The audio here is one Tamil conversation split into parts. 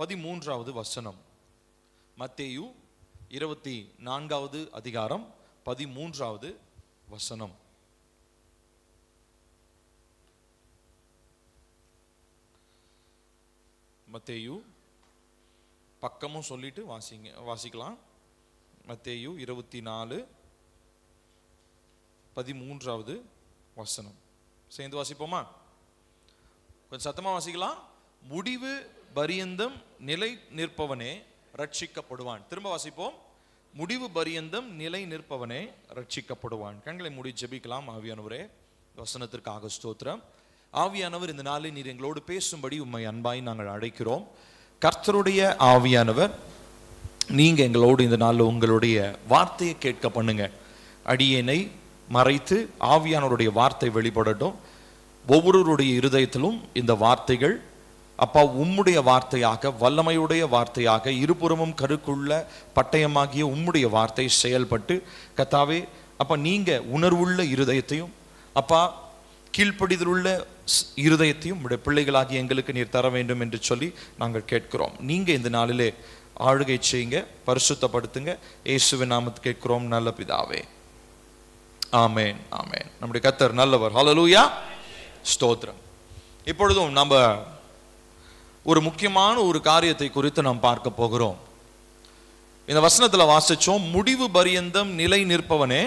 13வது வசனம். மத்தேயு 24வது அதிகாரம் 13வது வசனம். மத்தேயு பக்கமும் சொல்லிட்டு வாசிக்கலாம். மத்தேயு 24:13வது வசனம். சேர்ந்து வாசிப்போமா? கொஞ்சம் சத்தமா வாசிக்கலாம். முடிவு பரியந்தம் நிலை நிற்பவனே ரட்சிக்கப்படுவான். திரும்ப வாசிப்போம். முடிவு பரியந்தம் நிலை நிற்பவனே ரட்சிக்கப்படுவான். கண்களை மூடி ஜெபிக்கலாம். ஆவியானவரே, வசனத்திற்காக ஸ்தோத்திரம். ஆவியானவர், இந்த நாளில் நீர் எங்களோடு பேசும்படி உம்மை அன்பாய் நாங்கள் அழைக்கிறோம். கர்த்தருடைய ஆவியானவர், நீங்க எங்களோடு இந்த நாளில் உங்களுடைய வார்த்தையை கேட்க பண்ணுங்க. அடியேனை மறைத்து ஆவியானவருடைய வார்த்தை வெளிப்படட்டும். ஒவ்வொருவருடைய இருதயத்திலும் இந்த வார்த்தைகள் அப்பா உம்முடைய வார்த்தையாக, வல்லமையுடைய வார்த்தையாக, இருபுறமும் கருக்குள்ள பட்டயமாகிய உம்முடைய வார்த்தை செயல்பட்டு கர்த்தாவே அப்பா நீங்க உணர்வுள்ள இருதயத்தையும் அப்பா கீழ்ப்படிதலுள்ள இருதயத்தையும் உடைய பிள்ளைகளாகிய எங்களுக்கு நீர் தர வேண்டும் என்று சொல்லி நாங்கள் கேட்கிறோம். நீங்க இந்த நாளிலே ஆளுகை செய்யுங்க, பரிசுத்தப்படுத்துங்க. இயேசுவின் நாமத்தில் கேட்கிறோம் நல்ல பிதாவே, ஆமேன், ஆமேன். நம்முடைய கர்த்தர் நல்லவர். ஹல்லேலூயா, ஸ்தோத்திரம். இப்பொழுதும் நம்ம ஒரு முக்கியமான ஒரு காரியத்தை குறித்து நாம் பார்க்க போகிறோம். இந்த வசனத்துல வாசிச்சோம், முடிவு பரியந்தம் நிலை நிற்பவனே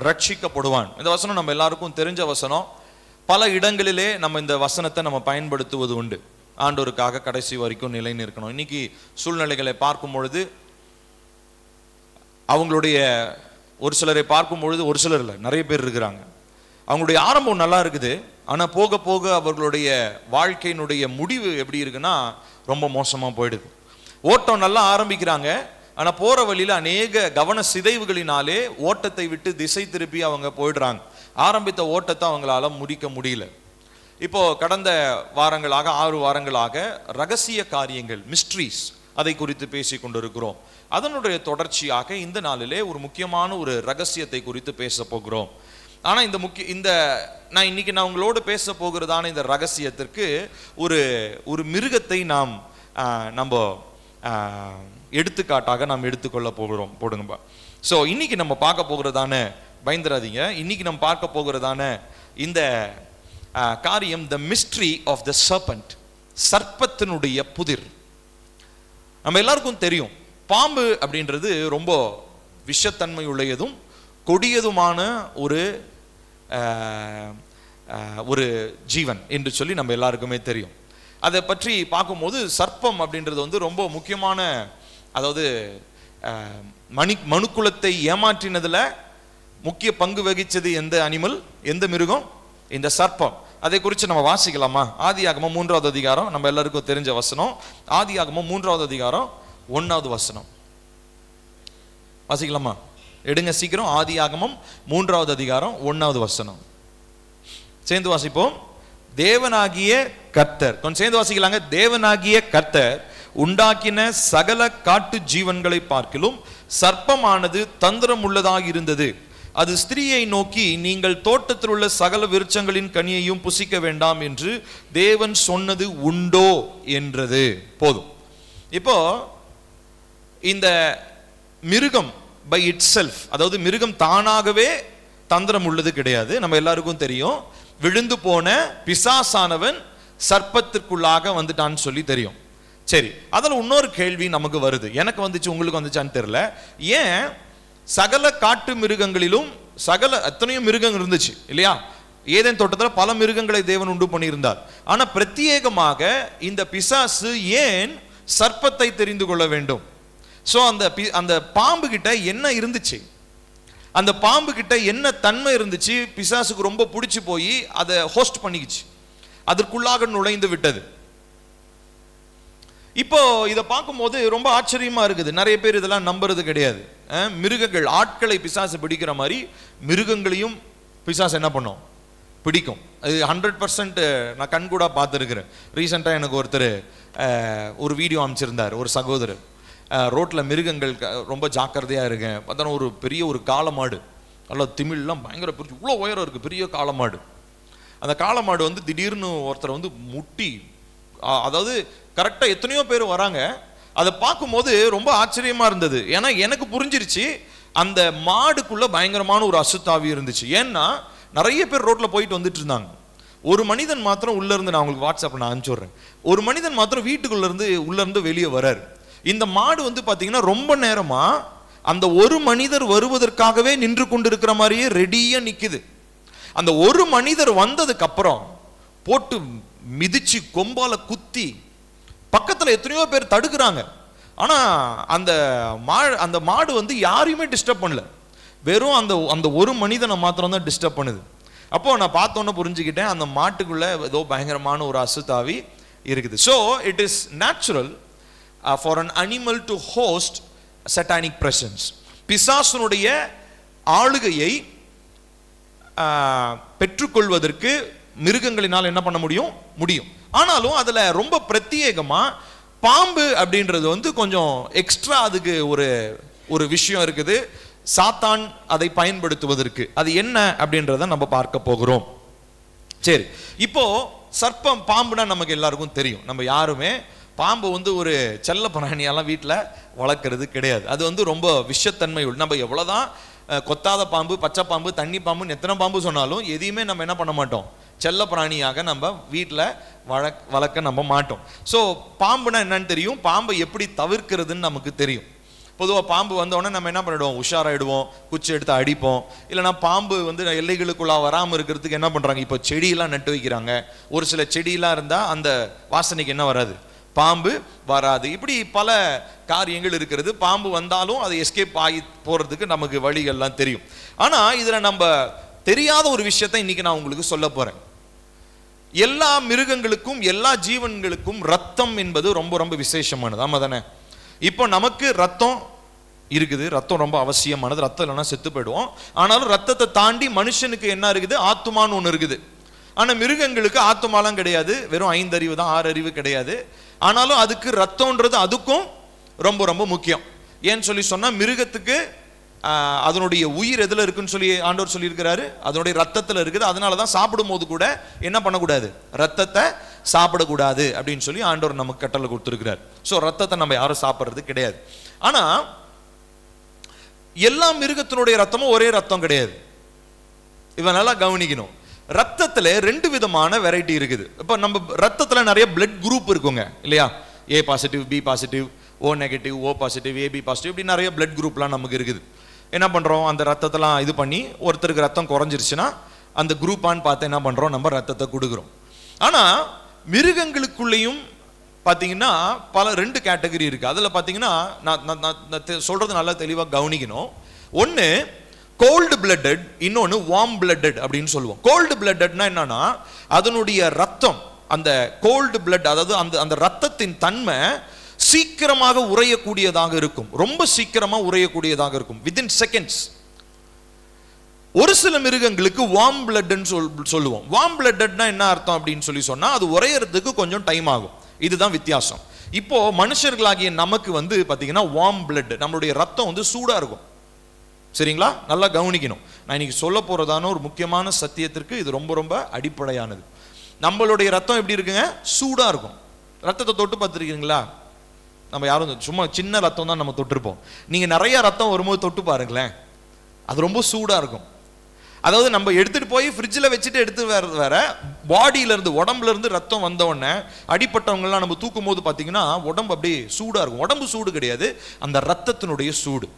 ரட்சிக்கப்படுவான். இந்த வசனம் நம்ம எல்லாருக்கும் தெரிஞ்ச வசனம். பல இடங்களிலே நம்ம இந்த வசனத்தை நம்ம பயன்படுத்துவது உண்டு. ஆண்டவருக்காக கடைசி வரைக்கும் நிலை நிற்கணும். இன்னைக்கு சூழ்நிலைகளை பார்க்கும் பொழுது, அவங்களுடைய ஒரு சிலரை பார்க்கும் பொழுது, ஒரு சிலர் இல்லை நிறைய பேர் இருக்கிறாங்க, அவங்களுடைய ஆரம்பம் நல்லா இருக்குது, ஆனா போக போக அவர்களுடைய வாழ்க்கையினுடைய முடிவு எப்படி இருக்குன்னா ரொம்ப மோசமா போயிடுது. ஓட்டம் நல்லா ஆரம்பிக்கிறாங்க, ஆனா போற வழியில அநேக கவன சிதைவுகளினாலே ஓட்டத்தை விட்டு திசை திருப்பி அவங்க போயிடுறாங்க. ஆரம்பித்த ஓட்டத்தை அவங்களால முடிக்க முடியல. இப்போ கடந்த வாரங்களாக 6 வாரங்களாக ரகசிய காரியங்கள், மிஸ்ட்ரீஸ், அதை குறித்து பேசி கொண்டிருக்கிறோம். அதனுடைய தொடர்ச்சியாக இந்த நாளிலே ஒரு முக்கியமான ஒரு ரகசியத்தை குறித்து பேச போகிறோம். ஆனா நான் இன்னைக்கு உங்களோடு பேச போகிறதான இந்த ரகசியத்திற்கு ஒரு மிருகத்தை நம்ம எடுத்துக்காட்டாக நாம் எடுத்துக்கொள்ள போகிறோம். போடுங்கப்பா. ஸோ இன்னைக்கு நம்ம பார்க்க போகிறதான, பயந்துராதீங்க, இன்னைக்கு நம்ம பார்க்க போகிறதான இந்த காரியம் the mystery of the serpent, சர்ப்பத்தினுடைய புதிர். நம்ம எல்லாருக்கும் தெரியும், பாம்பு அப்படின்றது ரொம்ப விஷத்தன்மை உடையதும் கொடியதுமான ஒரு ஜீவன் என்று சொல்லி நம்ம எல்லாருக்குமே தெரியும். அதை பற்றி பார்க்கும்போது சர்ப்பம் அப்படின்றது ரொம்ப முக்கியமான, அதாவது மனுக்குலத்தை ஏமாற்றினதுல முக்கிய பங்கு வகிச்சது எந்த அனிமல், எந்த மிருகம்? இந்த சர்ப்பம். அதை குறித்து நம்ம வாசிக்கலாமா? ஆதியாகமம் 3வது அதிகாரம், நம்ம எல்லாருக்கும் தெரிஞ்ச வசனம். ஆதியாகமம் 3வது அதிகாரம் 1வது வசனம் வாசிக்கலாமா? எடுங்க சீக்கிரம். ஆதியாகமம் 3வது அதிகாரம் 1வது வசனம். சேர்ந்து வாசிப்போம். தேவனாகிய கர்த்தர், கொஞ்சம் சேர்ந்து வாசிக்கலாங்க. தேவனாகிய கர்த்தர் உண்டாக்கின சகல காட்டு ஜீவன்களை பார்க்கிலும் சர்ப்பமானது தந்திரம் உள்ளதாக இருந்தது. அது ஸ்திரீயை நோக்கி, நீங்கள் தோட்டத்தில் உள்ள சகல விருட்சங்களின் கனியையும் புசிக்க வேண்டாம் என்று தேவன் சொன்னது உண்டோ என்றது. போதும். இப்போ இந்த மிருகம் பை இட் செல்ஃப், அதாவது மிருகம் தானாகவே தந்திரம் உள்ளது கிடையாது. நம்ம எல்லாருக்கும் தெரியும், விழுந்து போன பிசாசானவன் சர்ப்பத்திற்குள்ளாக வந்துட்டான்னு சொல்லி தெரியும். சரி, அதில் இன்னொரு கேள்வி நமக்கு வருது, எனக்கு வந்துச்சு, உங்களுக்கு வந்துச்சான்னு தெரியல. ஏன் சகல காட்டு மிருகங்களிலும் எத்தனையோ மிருகங்கள் இருந்துச்சு இல்லையா? ஏதேன் தோட்டத்தில் பல மிருகங்களை தேவன் உண்டு பண்ணியிருந்தார். ஆனா பிரத்யேகமாக இந்த பிசாசு ஏன் சர்ப்பத்தை தெரிந்து கொள்ள வேண்டும்? ஸோ அந்த பாம்பு கிட்ட என்ன இருந்துச்சு, அந்த பாம்பு கிட்ட என்ன தன்மை இருந்துச்சு, பிசாசுக்கு ரொம்ப பிடிச்சு போய் அதை ஹோஸ்ட் பண்ணிக்கிச்சு, அதற்குள்ளாக நுழைந்து விட்டது. இப்போ இதை பார்க்கும்போது ரொம்ப ஆச்சரியமா இருக்குது. நிறைய பேர் இதெல்லாம் நம்புறது கிடையாது. மிருகங்கள், ஆட்களை பிசாசு பிடிக்கிற மாதிரி மிருகங்களையும் பிசாசு என்ன பண்ணும்? பிடிக்கும். அது 100% நான் கண்கூடா பார்த்துருக்கிறேன். ரீசெண்டாக எனக்கு ஒருத்தர் ஒரு வீடியோ அமைச்சிருந்தார். ஒரு சகோதரர் ரோட்டில் மிருகங்கள் ரொம்ப ஜாக்கிரதையாக இருக்கேன் பார்த்தா ஒரு பெரிய ஒரு காளமாடு, நல்லா திமிழ்லாம் பயங்கர பெரிய, இவ்வளோ உயரம் இருக்குது, பெரிய காளமாடு. அந்த காளமாடு திடீர்னு ஒருத்தரை முட்டி, அதாவது கரெக்டா எத்தனையோ பேர் வராங்க. அதை பார்க்கும்போது ரொம்ப ஆச்சரியமா இருந்தது. ஏன்னா எனக்கு புரிஞ்சிருச்சு அந்த மாடுக்குள்ள பயங்கரமான ஒரு அசுத்தாவி இருந்துச்சு. ஏன்னா நிறைய பேர் ரோட்ல போயிட்டு வந்துட்டு இருந்தாங்க. ஒரு மனிதன் மாத்திரம் உள்ள இருந்து, நான் உங்களுக்கு வாட்ஸ்அப்ல நான் அனுப்பிச்சுடுறேன், ஒரு மனிதன் மாத்திரம் உள்ள இருந்து வெளியே வராரு. இந்த மாடு வந்து பாத்தீங்கன்னா ரொம்ப நேரமா அந்த ஒரு மனிதர் வருவதற்காகவே நின்று கொண்டிருக்கிற மாதிரியே ரெடியா நிக்குது. அந்த ஒரு மனிதர் வந்ததுக்கு அப்புறம் போட்டு மிதிச்சு கொம்பால குத்தி, பக்கத்துல எத்தனையோ பேர் தடுக்கிறாங்க. ஆனா அந்த மாடு வந்து யாரையுமே டிஸ்டர்ப் பண்ணல, வெறும் அந்த ஒரு மனிதனை மாத்திரம் தான் டிஸ்டர்ப் பண்ணுது. அப்போ நான் பார்த்தோன்னு புரிஞ்சுக்கிட்டேன், அந்த மாட்டுக்குள்ள ஏதோ பயங்கரமான ஒரு அசுத்தாவி இருக்குது. So it is natural for an animal to host satanic presence. பிசாசனுடைய ஆளுகையை பெற்றுக்கொள்வதற்கு மிருகங்களினால் என்ன பண்ண முடியும். ஆனாலும் அதுல ரொம்ப பிரத்யேகமா பாம்பு அப்படின்றது வந்து கொஞ்சம் எக்ஸ்ட்ரா, அதுக்கு ஒரு விஷயம் இருக்குது சாத்தான் அதை பயன்படுத்துவதற்கு. அது என்ன அப்படின்றத நம்ம பார்க்க போகிறோம். சரி, இப்போ சர்ப்பம், பாம்புனா நமக்கு எல்லாருக்கும் தெரியும். நம்ம யாருமே பாம்பு வந்து ஒரு செல்ல பிராணியெல்லாம் வீட்டில் வளர்க்கறது கிடையாது. அது வந்து ரொம்ப விஷத்தன்மை. நம்ம எவ்வளோதான் கொத்தாத பாம்பு, பச்சை பாம்பு, தண்ணி பாம்புன்னு எத்தனை பாம்பு சொன்னாலும் எதையுமே நம்ம என்ன பண்ண மாட்டோம், செல்ல பிராணியாக நம்ம வீட்டில் வளர்க்க நம்ம மாட்டோம். ஸோ பாம்புனா என்னன்னு தெரியும், பாம்பை எப்படி தவிர்க்கிறதுன்னு நமக்கு தெரியும். பொதுவாக பாம்பு வந்தோடனே நம்ம என்ன பண்ணிடுவோம், உஷாராயிடுவோம், குச்சி எடுத்து அடிப்போம். இல்லைனா பாம்பு வந்து எல்லைகளுக்குள்ளே வராமல் இருக்கிறதுக்கு என்ன பண்ணுறாங்க, இப்போ செடியெல்லாம் நட்டு வைக்கிறாங்க. ஒரு சில செடியெல்லாம் இருந்தால் அந்த வாசனைக்கு என்ன வராது, பாம்பு வராது. இப்படி பல காரியங்கள் இருக்கிறது. பாம்பு வந்தாலும் அதை எஸ்கேப் ஆகி போகிறதுக்கு நமக்கு வழிகள்லாம் தெரியும். ஆனால் இதில் நம்ம தெரியாத ஒரு விஷயத்தை இன்னைக்கு நான் உங்களுக்கு சொல்ல போகிறேன். எல்லா மிருகங்களுக்கும் எல்லா ஜீவன்களுக்கும் ரத்தம் என்பது ரொம்ப ரொம்ப விசேஷமானது. ஆமா தானே? இப்போ நமக்கு ரத்தம் இருக்குது, ரத்தம் ரொம்ப அவசியமானது. ரத்தம் இல்லைன்னா செத்து போயிடுவோம். ஆனாலும் ரத்தத்தை தாண்டி மனுஷனுக்கு என்ன இருக்குது, ஆத்துமான்னு ஒன்று இருக்குது. ஆனால் மிருகங்களுக்கு ஆத்துமாலாம் கிடையாது, வெறும் 5 அறிவு தான், 6 அறிவு கிடையாது. ஆனாலும் அதுக்கு ரத்தம்ன்றது அதுக்கும் ரொம்ப ரொம்ப முக்கியம். ஏன்னு சொல்லி சொன்னால், மிருகத்துக்கு அதனுடைய உயிர் எதில் இருக்குன்னு சொல்லி ஆண்டவர் சொல்லியிருக்கிறாரு, அதனுடைய ரத்தத்தில் இருக்குது. அதனால தான் சாப்பிடும் போது கூட என்ன பண்ணக்கூடாது, ரத்தத்தை சாப்பிடக்கூடாது அப்படின்னு சொல்லி ஆண்டவர் நமக்கு கட்டளை கொடுத்துருக்கிறார். ஸோ ரத்தத்தை நம்ம யாரும் சாப்பிட்றது கிடையாது. ஆனால் எல்லா மிருகத்தினுடைய ரத்தமும் ஒரே ரத்தம் கிடையாது. இவன் நல்லா கவனிக்கணும். ரத்தத்தில் 2 விதமான வெரைட்டி இருக்குது. இப்போ நம்ம ரத்தத்தில் நிறைய பிளட் குரூப் இருக்குங்க இல்லையா, A positive, B positive, O negative, O positive, AB positive, இப்படி நிறைய பிளட் குரூப்லாம் நமக்கு இருக்குது. என்ன பண்ணுறோம், அந்த ரத்தத்தெல்லாம் இது பண்ணி ஒருத்தருக்கு ரத்தம் குறைஞ்சிருச்சுன்னா அந்த குரூப்பான்னு பார்த்து என்ன பண்ணுறோம், நம்ம ரத்தத்தை கொடுக்குறோம். ஆனால் மிருகங்களுக்குள்ளேயும் பார்த்தீங்கன்னா 2 கேட்டகரி இருக்குது. அதில் பார்த்தீங்கன்னா நான் சொல்கிறது நல்லா தெளிவாக கவனிக்கணும். ஒன்று கோல்டு பிளட்டட், இன்னொன்று வார்ம் பிளட்டட் அப்படின்னு சொல்லுவோம். கோல்டு பிளட்டட்னா என்னன்னா, அதனுடைய ரத்தம், அந்த கோல்டு பிளட், அதாவது அந்த ரத்தத்தின் தன்மை சீக்கிரமாக உறையக்கூடியதாக இருக்கும், ரொம்ப சீக்கிரமாக உறையக்கூடியதாக இருக்கும், வித்தின் செகண்ட்ஸ். ஒரு சில மிருகங்களுக்கு வார்ம் பிளட்னு சொல்லுவோம். வார்ம் பிளட்டட்னா என்ன அர்த்தம் அப்படின்னு சொல்லி சொன்னால், அது உறையறதுக்கு கொஞ்சம் டைம் ஆகும். இதுதான் வித்தியாசம். இப்போ மனுஷர்களாகிய நமக்கு வந்து பார்த்தீங்கன்னா வார்ம் பிளட், நம்மளுடைய ரத்தம் வந்து சூடாக இருக்கும். சரிங்களா? நல்லா கவனிக்கணும். நான் இன்னைக்கு சொல்ல போறதான ஒரு முக்கியமான சத்தியத்திற்கு இது ரொம்ப ரொம்ப அடிப்படையானது. நம்மளுடைய ரத்தம் எப்படி இருக்குங்க, சூடா இருக்கும். ரத்தத்தை தொட்டு பார்த்துருக்கீங்களா? நம்ம யாரும் சும்மா சின்ன ரத்தம் தான் நம்ம தொட்டிருப்போம். நீங்க நிறைய ரத்தம் வரும்போது தொட்டு பாருங்களேன், அது ரொம்ப சூடா இருக்கும். அதாவது நம்ம எடுத்துட்டு போய் ஃப்ரிட்ஜில் வச்சுட்டு எடுத்து வேற பாடியில இருந்து, உடம்புல இருந்து ரத்தம் வந்த உடனே அடிப்பட்டவங்கலாம் நம்ம தூக்கும் போது பார்த்தீங்கன்னா உடம்பு அப்படியே சூடா இருக்கும். உடம்பு சூடு கிடையாது, அந்த ரத்தத்தினுடைய சூடு.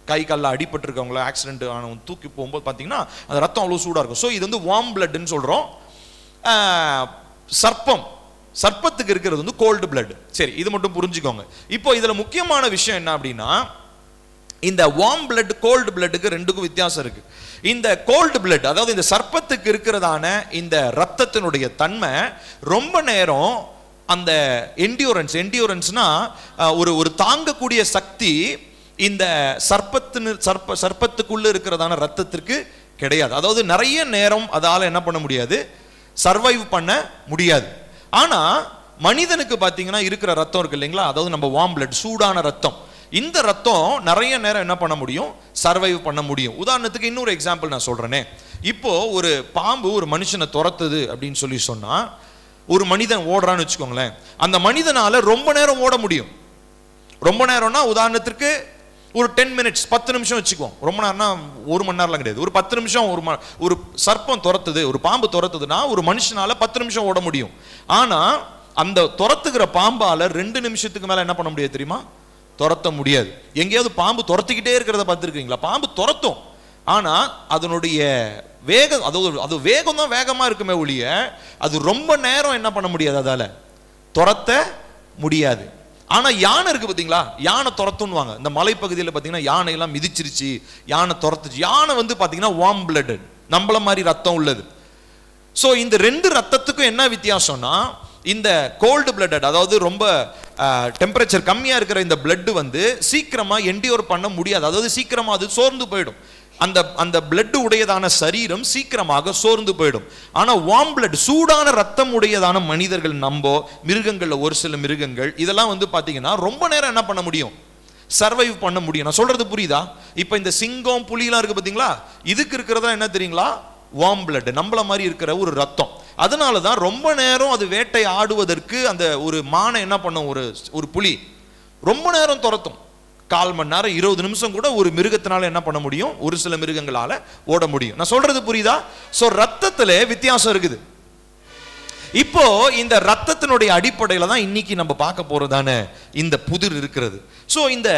கை காலில் அடிபட்டிருக்கவங்கள, ஆக்சிடென்ட் ஆனவங்க தூக்கி போகும்போது பார்த்தீங்கன்னா அந்த ரத்தம் அவ்வளோ சூடாக இருக்கும். ஸோ இது வந்து வார்ம் பிளட்னு சொல்கிறோம். சர்ப்பத்துக்கு இருக்கிறது வந்து கோல்டு பிளட். சரி, இது மட்டும் புரிஞ்சுக்கோங்க. இப்போ இதில் முக்கியமான விஷயம் என்ன அப்படின்னா, இந்த வார்ம் பிளட் கோல்டு பிளட்டுக்கு 2க்கும் வித்தியாசம் இருக்கு. இந்த கோல்டு பிளட், அதாவது இந்த சர்ப்பத்துக்கு இருக்கிறதான இந்த ரத்தத்தினுடைய தன்மை ரொம்ப நேரம் அந்த என்டியூரன்ஸ்னா ஒரு தாங்கக்கூடிய சக்தி இந்த சர்ப்பத்துக்குள்ள இருக்கிறதான ரத்தத்திற்கு கிடையாது. அதாவது நிறைய நேரம் அதால என்ன பண்ண முடியாது, சர்வைவ் பண்ண முடியாது. ஆனா மனிதனுக்கு பாத்தீங்கன்னா இருக்கிற ரத்தம் இருக்கு இல்லைங்களா, அதாவது நம்ம வார்ம் பிளட், சூடான ரத்தம், இந்த ரத்தம் நிறைய நேரம் என்ன பண்ண முடியும், சர்வைவ் பண்ண முடியும். உதாரணத்துக்கு இன்னொரு எக்ஸாம்பிள் நான் சொல்றேனே. இப்போ ஒரு பாம்பு ஒரு மனுஷனை துரத்துது அப்படின்னு சொல்லி சொன்னா, ஒரு மனிதன் ஓடுறான்னு வச்சுக்கோங்களேன், அந்த மனிதனால ரொம்ப நேரம் ஓட முடியும். ரொம்ப நேரம்னா உதாரணத்திற்கு ஒரு 10 minutes 10 நிமிஷம் வச்சுக்குவோம். ரொம்ப நேரம்னா 1 மணி நேரம்லாம் கிடையாது, ஒரு 10 நிமிஷம். ஒரு சர்ப்பம் துரத்துது, ஒரு பாம்பு துரத்துதுன்னா ஒரு மனுஷனால 10 நிமிஷம் ஓட முடியும். ஆனா அந்த துரத்துகிற பாம்பால 2 நிமிஷத்துக்கு மேல என்ன பண்ண முடியாது தெரியுமா? துரத்த முடியாது. எங்கேயாவது பாம்பு துரத்திக்கிட்டே இருக்கிறத பார்த்துருக்கீங்களா? பாம்பு துரத்தும், ஆனா அதனுடைய வேகம், அது வேகம் தான் வேகமா இருக்குமே ஒழிய அது ரொம்ப நேரம் என்ன பண்ண முடியாது, அதால துரத்த முடியாது. ஆனா யானை இருக்கு பாத்தீங்களா, யானை துரத்துன்னுவாங்க. இந்த மலைப்பகுதியில் பாத்தீங்கன்னா யானை எல்லாம் மிதிச்சிருச்சு, யானை துரத்துச்சு. யானை வந்து பாத்தீங்கன்னா வார்ம் பிளட்டட், நம்மள மாதிரி ரத்தம் உள்ளது. சோ இந்த 2 ரத்தத்துக்கும் என்ன வித்தியாசம்னா, இந்த கோல்டு பிளட்டட், அதாவது ரொம்ப டெம்பரேச்சர் கம்மியா இருக்கிற இந்த பிளட் வந்து சீக்கிரமா என்டியூர் பண்ண முடியாது, அதாவது சீக்கிரமா அது சோர்ந்து போயிடும். அந்த பிளட் உடையதான சரீரம் சீக்கிரமாக சோர்ந்து போயிடும். ஆனா வார்ம் பிளட், சூடான ரத்தம் உடையதான மனிதர்கள், நம்போ மிருகங்கள்ல ஒரு சில மிருகங்கள் இதெல்லாம் வந்து பாத்தீங்கன்னா ரொம்ப நேரம் என்ன பண்ண முடியும், சர்வைவ் பண்ண முடியும். நான் சொல்றது புரியுதா? இப்ப இந்த சிங்கம் புலிலாம் இருக்கு பாத்தீங்களா, இதுக்கு இருக்கிறதா என்ன தெரியுங்களா, வார்ம் பிளட், நம்மள மாதிரி இருக்கிற ஒரு ரத்தம். அதனாலதான் ரொம்ப நேரம் அது வேட்டை ஆடுவதற்கு அந்த ஒரு மானை என்ன பண்ணும், ஒரு புலி ரொம்ப நேரம் துரத்தும். 1/4 மணி நேரம் 20 நிமிஷம் கூட ஒரு மிருகத்தினால என்ன பண்ண முடியும், ஒரு சில மிருகங்களால ஓட முடியும். நான் சொல்றது புரியுதா? சோ ரத்தத்துல வித்தியாசம் இருக்குது. இப்போ இந்த ரத்தத்தினுடைய அடிப்படையில தான் இன்னைக்கு நம்ம பார்க்க போறதான இந்த புதிர் இருக்கிறது. சோ இந்த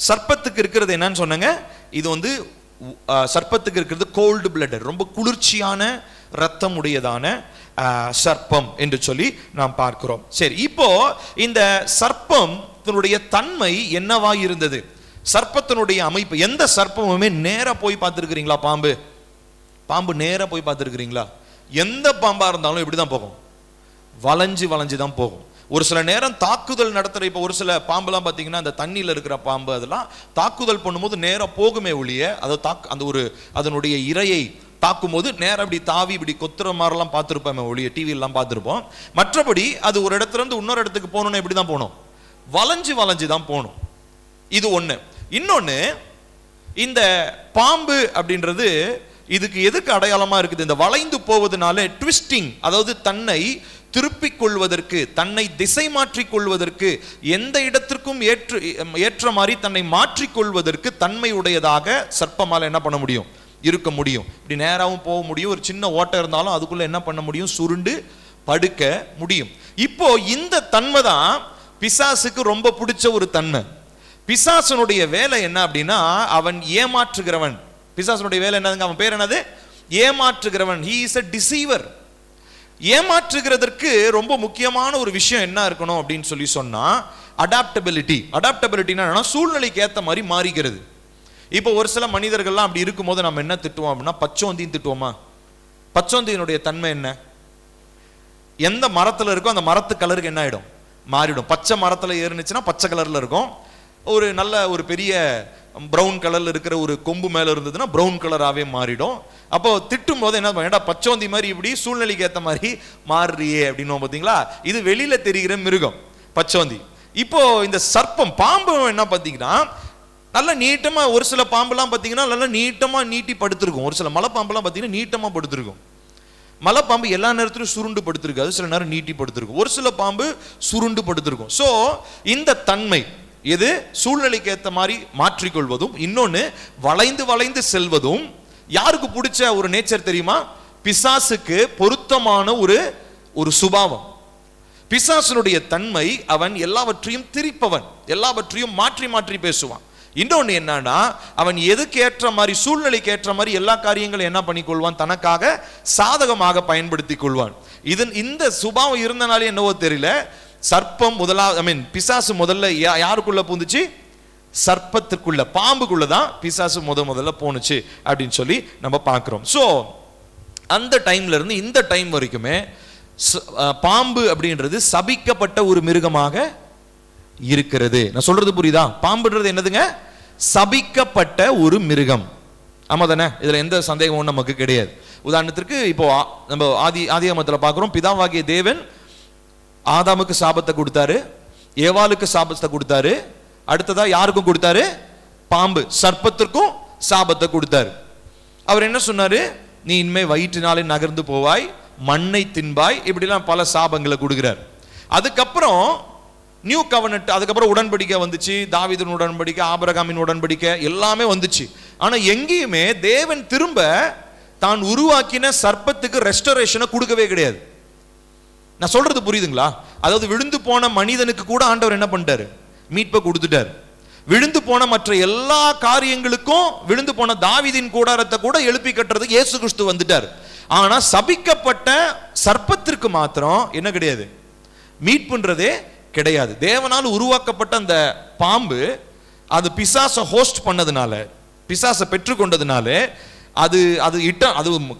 சர்ப்பத்துக்கு இருக்கிறது என்னன்னு சொன்னாங்க, இது வந்து சர்ப்பத்துக்கு இருக்கிறது கோல்டு பிளட்டட், ரொம்ப குளிர்ச்சியான ரத்தம் உடையதான சர்ப்பம் என்று சொல்லி நாம் பார்க்கிறோம். சரி, இப்போ இந்த சர்ப்பத்தினுடைய தன்மை என்னவா இருந்தது, சர்ப்பத்தினுடைய அமைப்பு. எந்த சர்ப்பமுமே நேரா போய் பார்த்திருக்கிறீங்களா? பாம்பு நேரா போய் பார்த்திருக்கிறீங்களா? எந்த பாம்பா இருந்தாலும் இப்படிதான் போகும், வளைஞ்சு வளைஞ்சு தான் போகும். ஒரு சில நேரம் தாக்குதல் நடத்துற, இப்போ ஒரு சில பாம்புலாம் பார்த்தீங்கன்னா அந்த தண்ணியில் இருக்கிற பாம்பு அதெல்லாம் தாக்குதல் பண்ணும்போது நேரம் போகுமே ஒழிய, அதை அதனுடைய இரையை தாக்கும் போது நேரம் இப்படி தாவி இப்படி கொத்துற மாதிரிலாம் பார்த்துருப்போமே ஒழிய, டிவியெல்லாம் பார்த்துருப்போம். மற்றபடி அது ஒரு இடத்துல இருந்து இன்னொரு இடத்துக்கு போகணும்னா எப்படி தான் போகணும், வளைஞ்சு வளைஞ்சு தான் போகணும். இது ஒண்ணு. இன்னொன்னு, இந்த பாம்பு அப்படின்றது இதுக்கு எதுக்கு அடையாளமா இருக்குது, இந்த வளைந்து போவதனால ட்விஸ்டிங், அதாவது தன்னை திருப்பிக் கொள்வதற்கு, தன்னை திசை மாற்றிக் கொள்வதற்கு, எந்த இடத்திற்கும் ஏற்ற மாதிரி தன்னை மாற்றிக்கொள்வதற்கு தன்மை உடையதாக சர்ப்பமால என்ன பண்ண முடியும், இருக்க முடியும். இப்படி நேராகவும் போக முடியும், ஒரு சின்ன ஓட்டை இருந்தாலும் அதுக்குள்ள என்ன பண்ண முடியும், சுருண்டு படுக்க முடியும். இப்போ இந்த தன்மை தான் பிசாசுக்கு ரொம்ப பிடிச்ச ஒரு தன்மை. பிசாசனுடைய வேலை என்ன அப்படின்னா, அவன் ஏமாற்றுகிறவன். பிசாசனுடைய வேலை என்னதுங்க, அவன் பேர் என்னது, ஏமாற்றுகிறவன். he is a deceiver. ஏமாற்றுகிறதற்கு ரொம்ப முக்கியமான ஒரு விஷயம் என்ன இருக்கணும் அப்படின்னு சொல்லி சொன்னா, அடாப்டபிலிட்டி. அடாப்டபிலிட்டினா என்னன்னா, சூழ்நிலைக்கு ஏற்ற மாதிரி மாறிக்கிறது. இப்போ ஒரு சில மனிதர்கள்லாம் அப்படி இருக்கும்போது நம்ம என்ன திட்டுவோம் அப்படின்னா, பச்சோந்தின்னு திட்டுவோமா? பச்சோந்தியினுடைய தன்மை என்ன, எந்த மரத்துல இருக்கோ அந்த மரத்து கலருக்கு என்ன ஆயிடும், மாறிடும். பச்சை மரத்துல ஏறுனுச்சுன்னா பச்சை கலர்ல இருக்கும், ஒரு நல்ல ஒரு பெரிய பிரவுன் கலர்ல இருக்கிற ஒரு கொம்பு மேல இருந்ததுன்னா பிரவுன் கலராகவே மாறிடும். அப்போ திட்டும் போது என்ன, ஏண்டா பச்சோந்தி மாதிரி இப்படி சூழ்நிலைக்கு ஏற்ற மாதிரி மாறுறியே அப்படின்னு பார்த்தீங்களா. இது வெளியில தெரிகிற மிருகம் பச்சோந்தி. இப்போ இந்த சர்ப்பம், பாம்பு என்ன பார்த்தீங்கன்னா நல்லா நீட்டமா, ஒரு சில பாம்புலாம் பார்த்தீங்கன்னா நல்லா நீட்டமா நீட்டி படுத்திருக்கும், ஒரு சில மலை பாம்புலாம் பார்த்தீங்கன்னா நீட்டமா படுத்திருக்கும். மலை பாம்பு எல்லா நேரத்திலும் சுருண்டு படுத்திருக்காது, சில நேரம் நீட்டி படுத்திருக்கும், ஒரு சில பாம்பு சுருண்டு படுத்திருக்கும். ஸோ இந்த தன்மை எது, சூழ்நிலைக்கு ஏற்ற மாதிரி மாற்றிக்கொள்வதும், இன்னொன்னு வளைந்து வளைந்து செல்வதும் யாருக்கு பிடிச்ச ஒரு நேச்சர் தெரியுமா, பிசாசுக்கு பொருத்தமான ஒரு சுபாவம். பிசாசனுடைய தன்மை, அவன் எல்லாவற்றையும் திரிப்பவன், எல்லாவற்றையும் மாற்றி மாற்றி பேசுவான். இன்னொன்னு என்னன்னா, அவன் எதுக்கு ஏற்ற மாதிரி, சூழ்நிலைக்கு ஏற்ற மாதிரி எல்லா காரியங்களும் என்ன பண்ணிக்கொள்வான், தனக்காக சாதகமாக பயன்படுத்திக் கொள்வான். இந்த சுபாவம் இருந்தனாலே என்னவோ தெரியல, சர்ப்பம் முதலாவது, பிசாசு முதல்ல யாருக்குள்ள பூந்துச்சு, சர்ப்பத்திற்குள்ள, பாம்புக்குள்ளதான் பிசாசு முதல்ல போனுச்சு அப்படின்னு சொல்லி நம்ம பார்க்கிறோம். சோ அந்த டைம்ல இருந்து இந்த டைம் வரைக்குமே பாம்பு அப்படின்றது சபிக்கப்பட்ட ஒரு மிருகமாக இருக்கிறது. நான் சொல்றது புரியுதா? பாம்புன்றது என்னதுங்க, சபிக்கப்பட்ட ஒரு மிருகம். ஆமா தானே, இதுல எந்த சந்தேகமும் நமக்கு கிடையாது. உதாரணத்திற்கு இப்போ நம்ம ஆதியாகமத்துல பார்க்கிறோம், பிதாவாகிய தேவன் ஆதாமுக்கு சாபத்தை கொடுத்தாரு, ஏவாளுக்கு சாபத்தை கொடுத்தாரு, அடுத்ததா யாருக்கும் கொடுத்தாரு, பாம்பு சர்ப்பத்திற்கும் சாபத்தை கொடுத்தாரு. அவர் என்ன சொன்னாரு, நீ இனிமே வயிற்றினாலே நகர்ந்து போவாய், மண்ணை தின்பாய், இப்படிலாம் பல சாபங்களை கொடுக்கிறார். அதுக்கப்புறம் நியூ கவர்னன்ட், அதுக்கப்புறம் உடன்படிக்கை வந்துச்சு, தாவீதின் உடன்படிக்கை, ஆபிரகாமின் உடன்படிக்கை எல்லாமே வந்துச்சு. ஆனா எங்கேயுமே தேவன் திரும்ப தான் உருவாக்கின சர்ப்பத்துக்கு ரெஸ்டரேஷனை கொடுக்கவே கிடையாது. நான் சொல்றது புரியுதுங்களா? அதாவது விழுந்து போன மனிதனுக்கு கூட ஆண்டவர் என்ன பண்ணிட்டாரு? மீட்பை கொடுத்துட்டார். விழுந்து போன மற்ற எல்லா காரியங்களுக்கும் விழுந்து போன தாவீதின் கூடாரத்தை கூட எழுப்பி கட்டுறதுக்கு இயேசு கிறிஸ்து வந்துட்டார். ஆனா சபிக்கப்பட்ட சர்ப்பத்திற்கு மாத்திரம் என்ன கிடையாது? மீட்புன்றதே கிடையாது. தேவனால் உருவாக்கப்பட்ட அந்த பாம்பு அது பிசாசை ஹோஸ்ட் பண்ணதுனால, பிசாசை பெற்றுக்கொண்டதுனால அது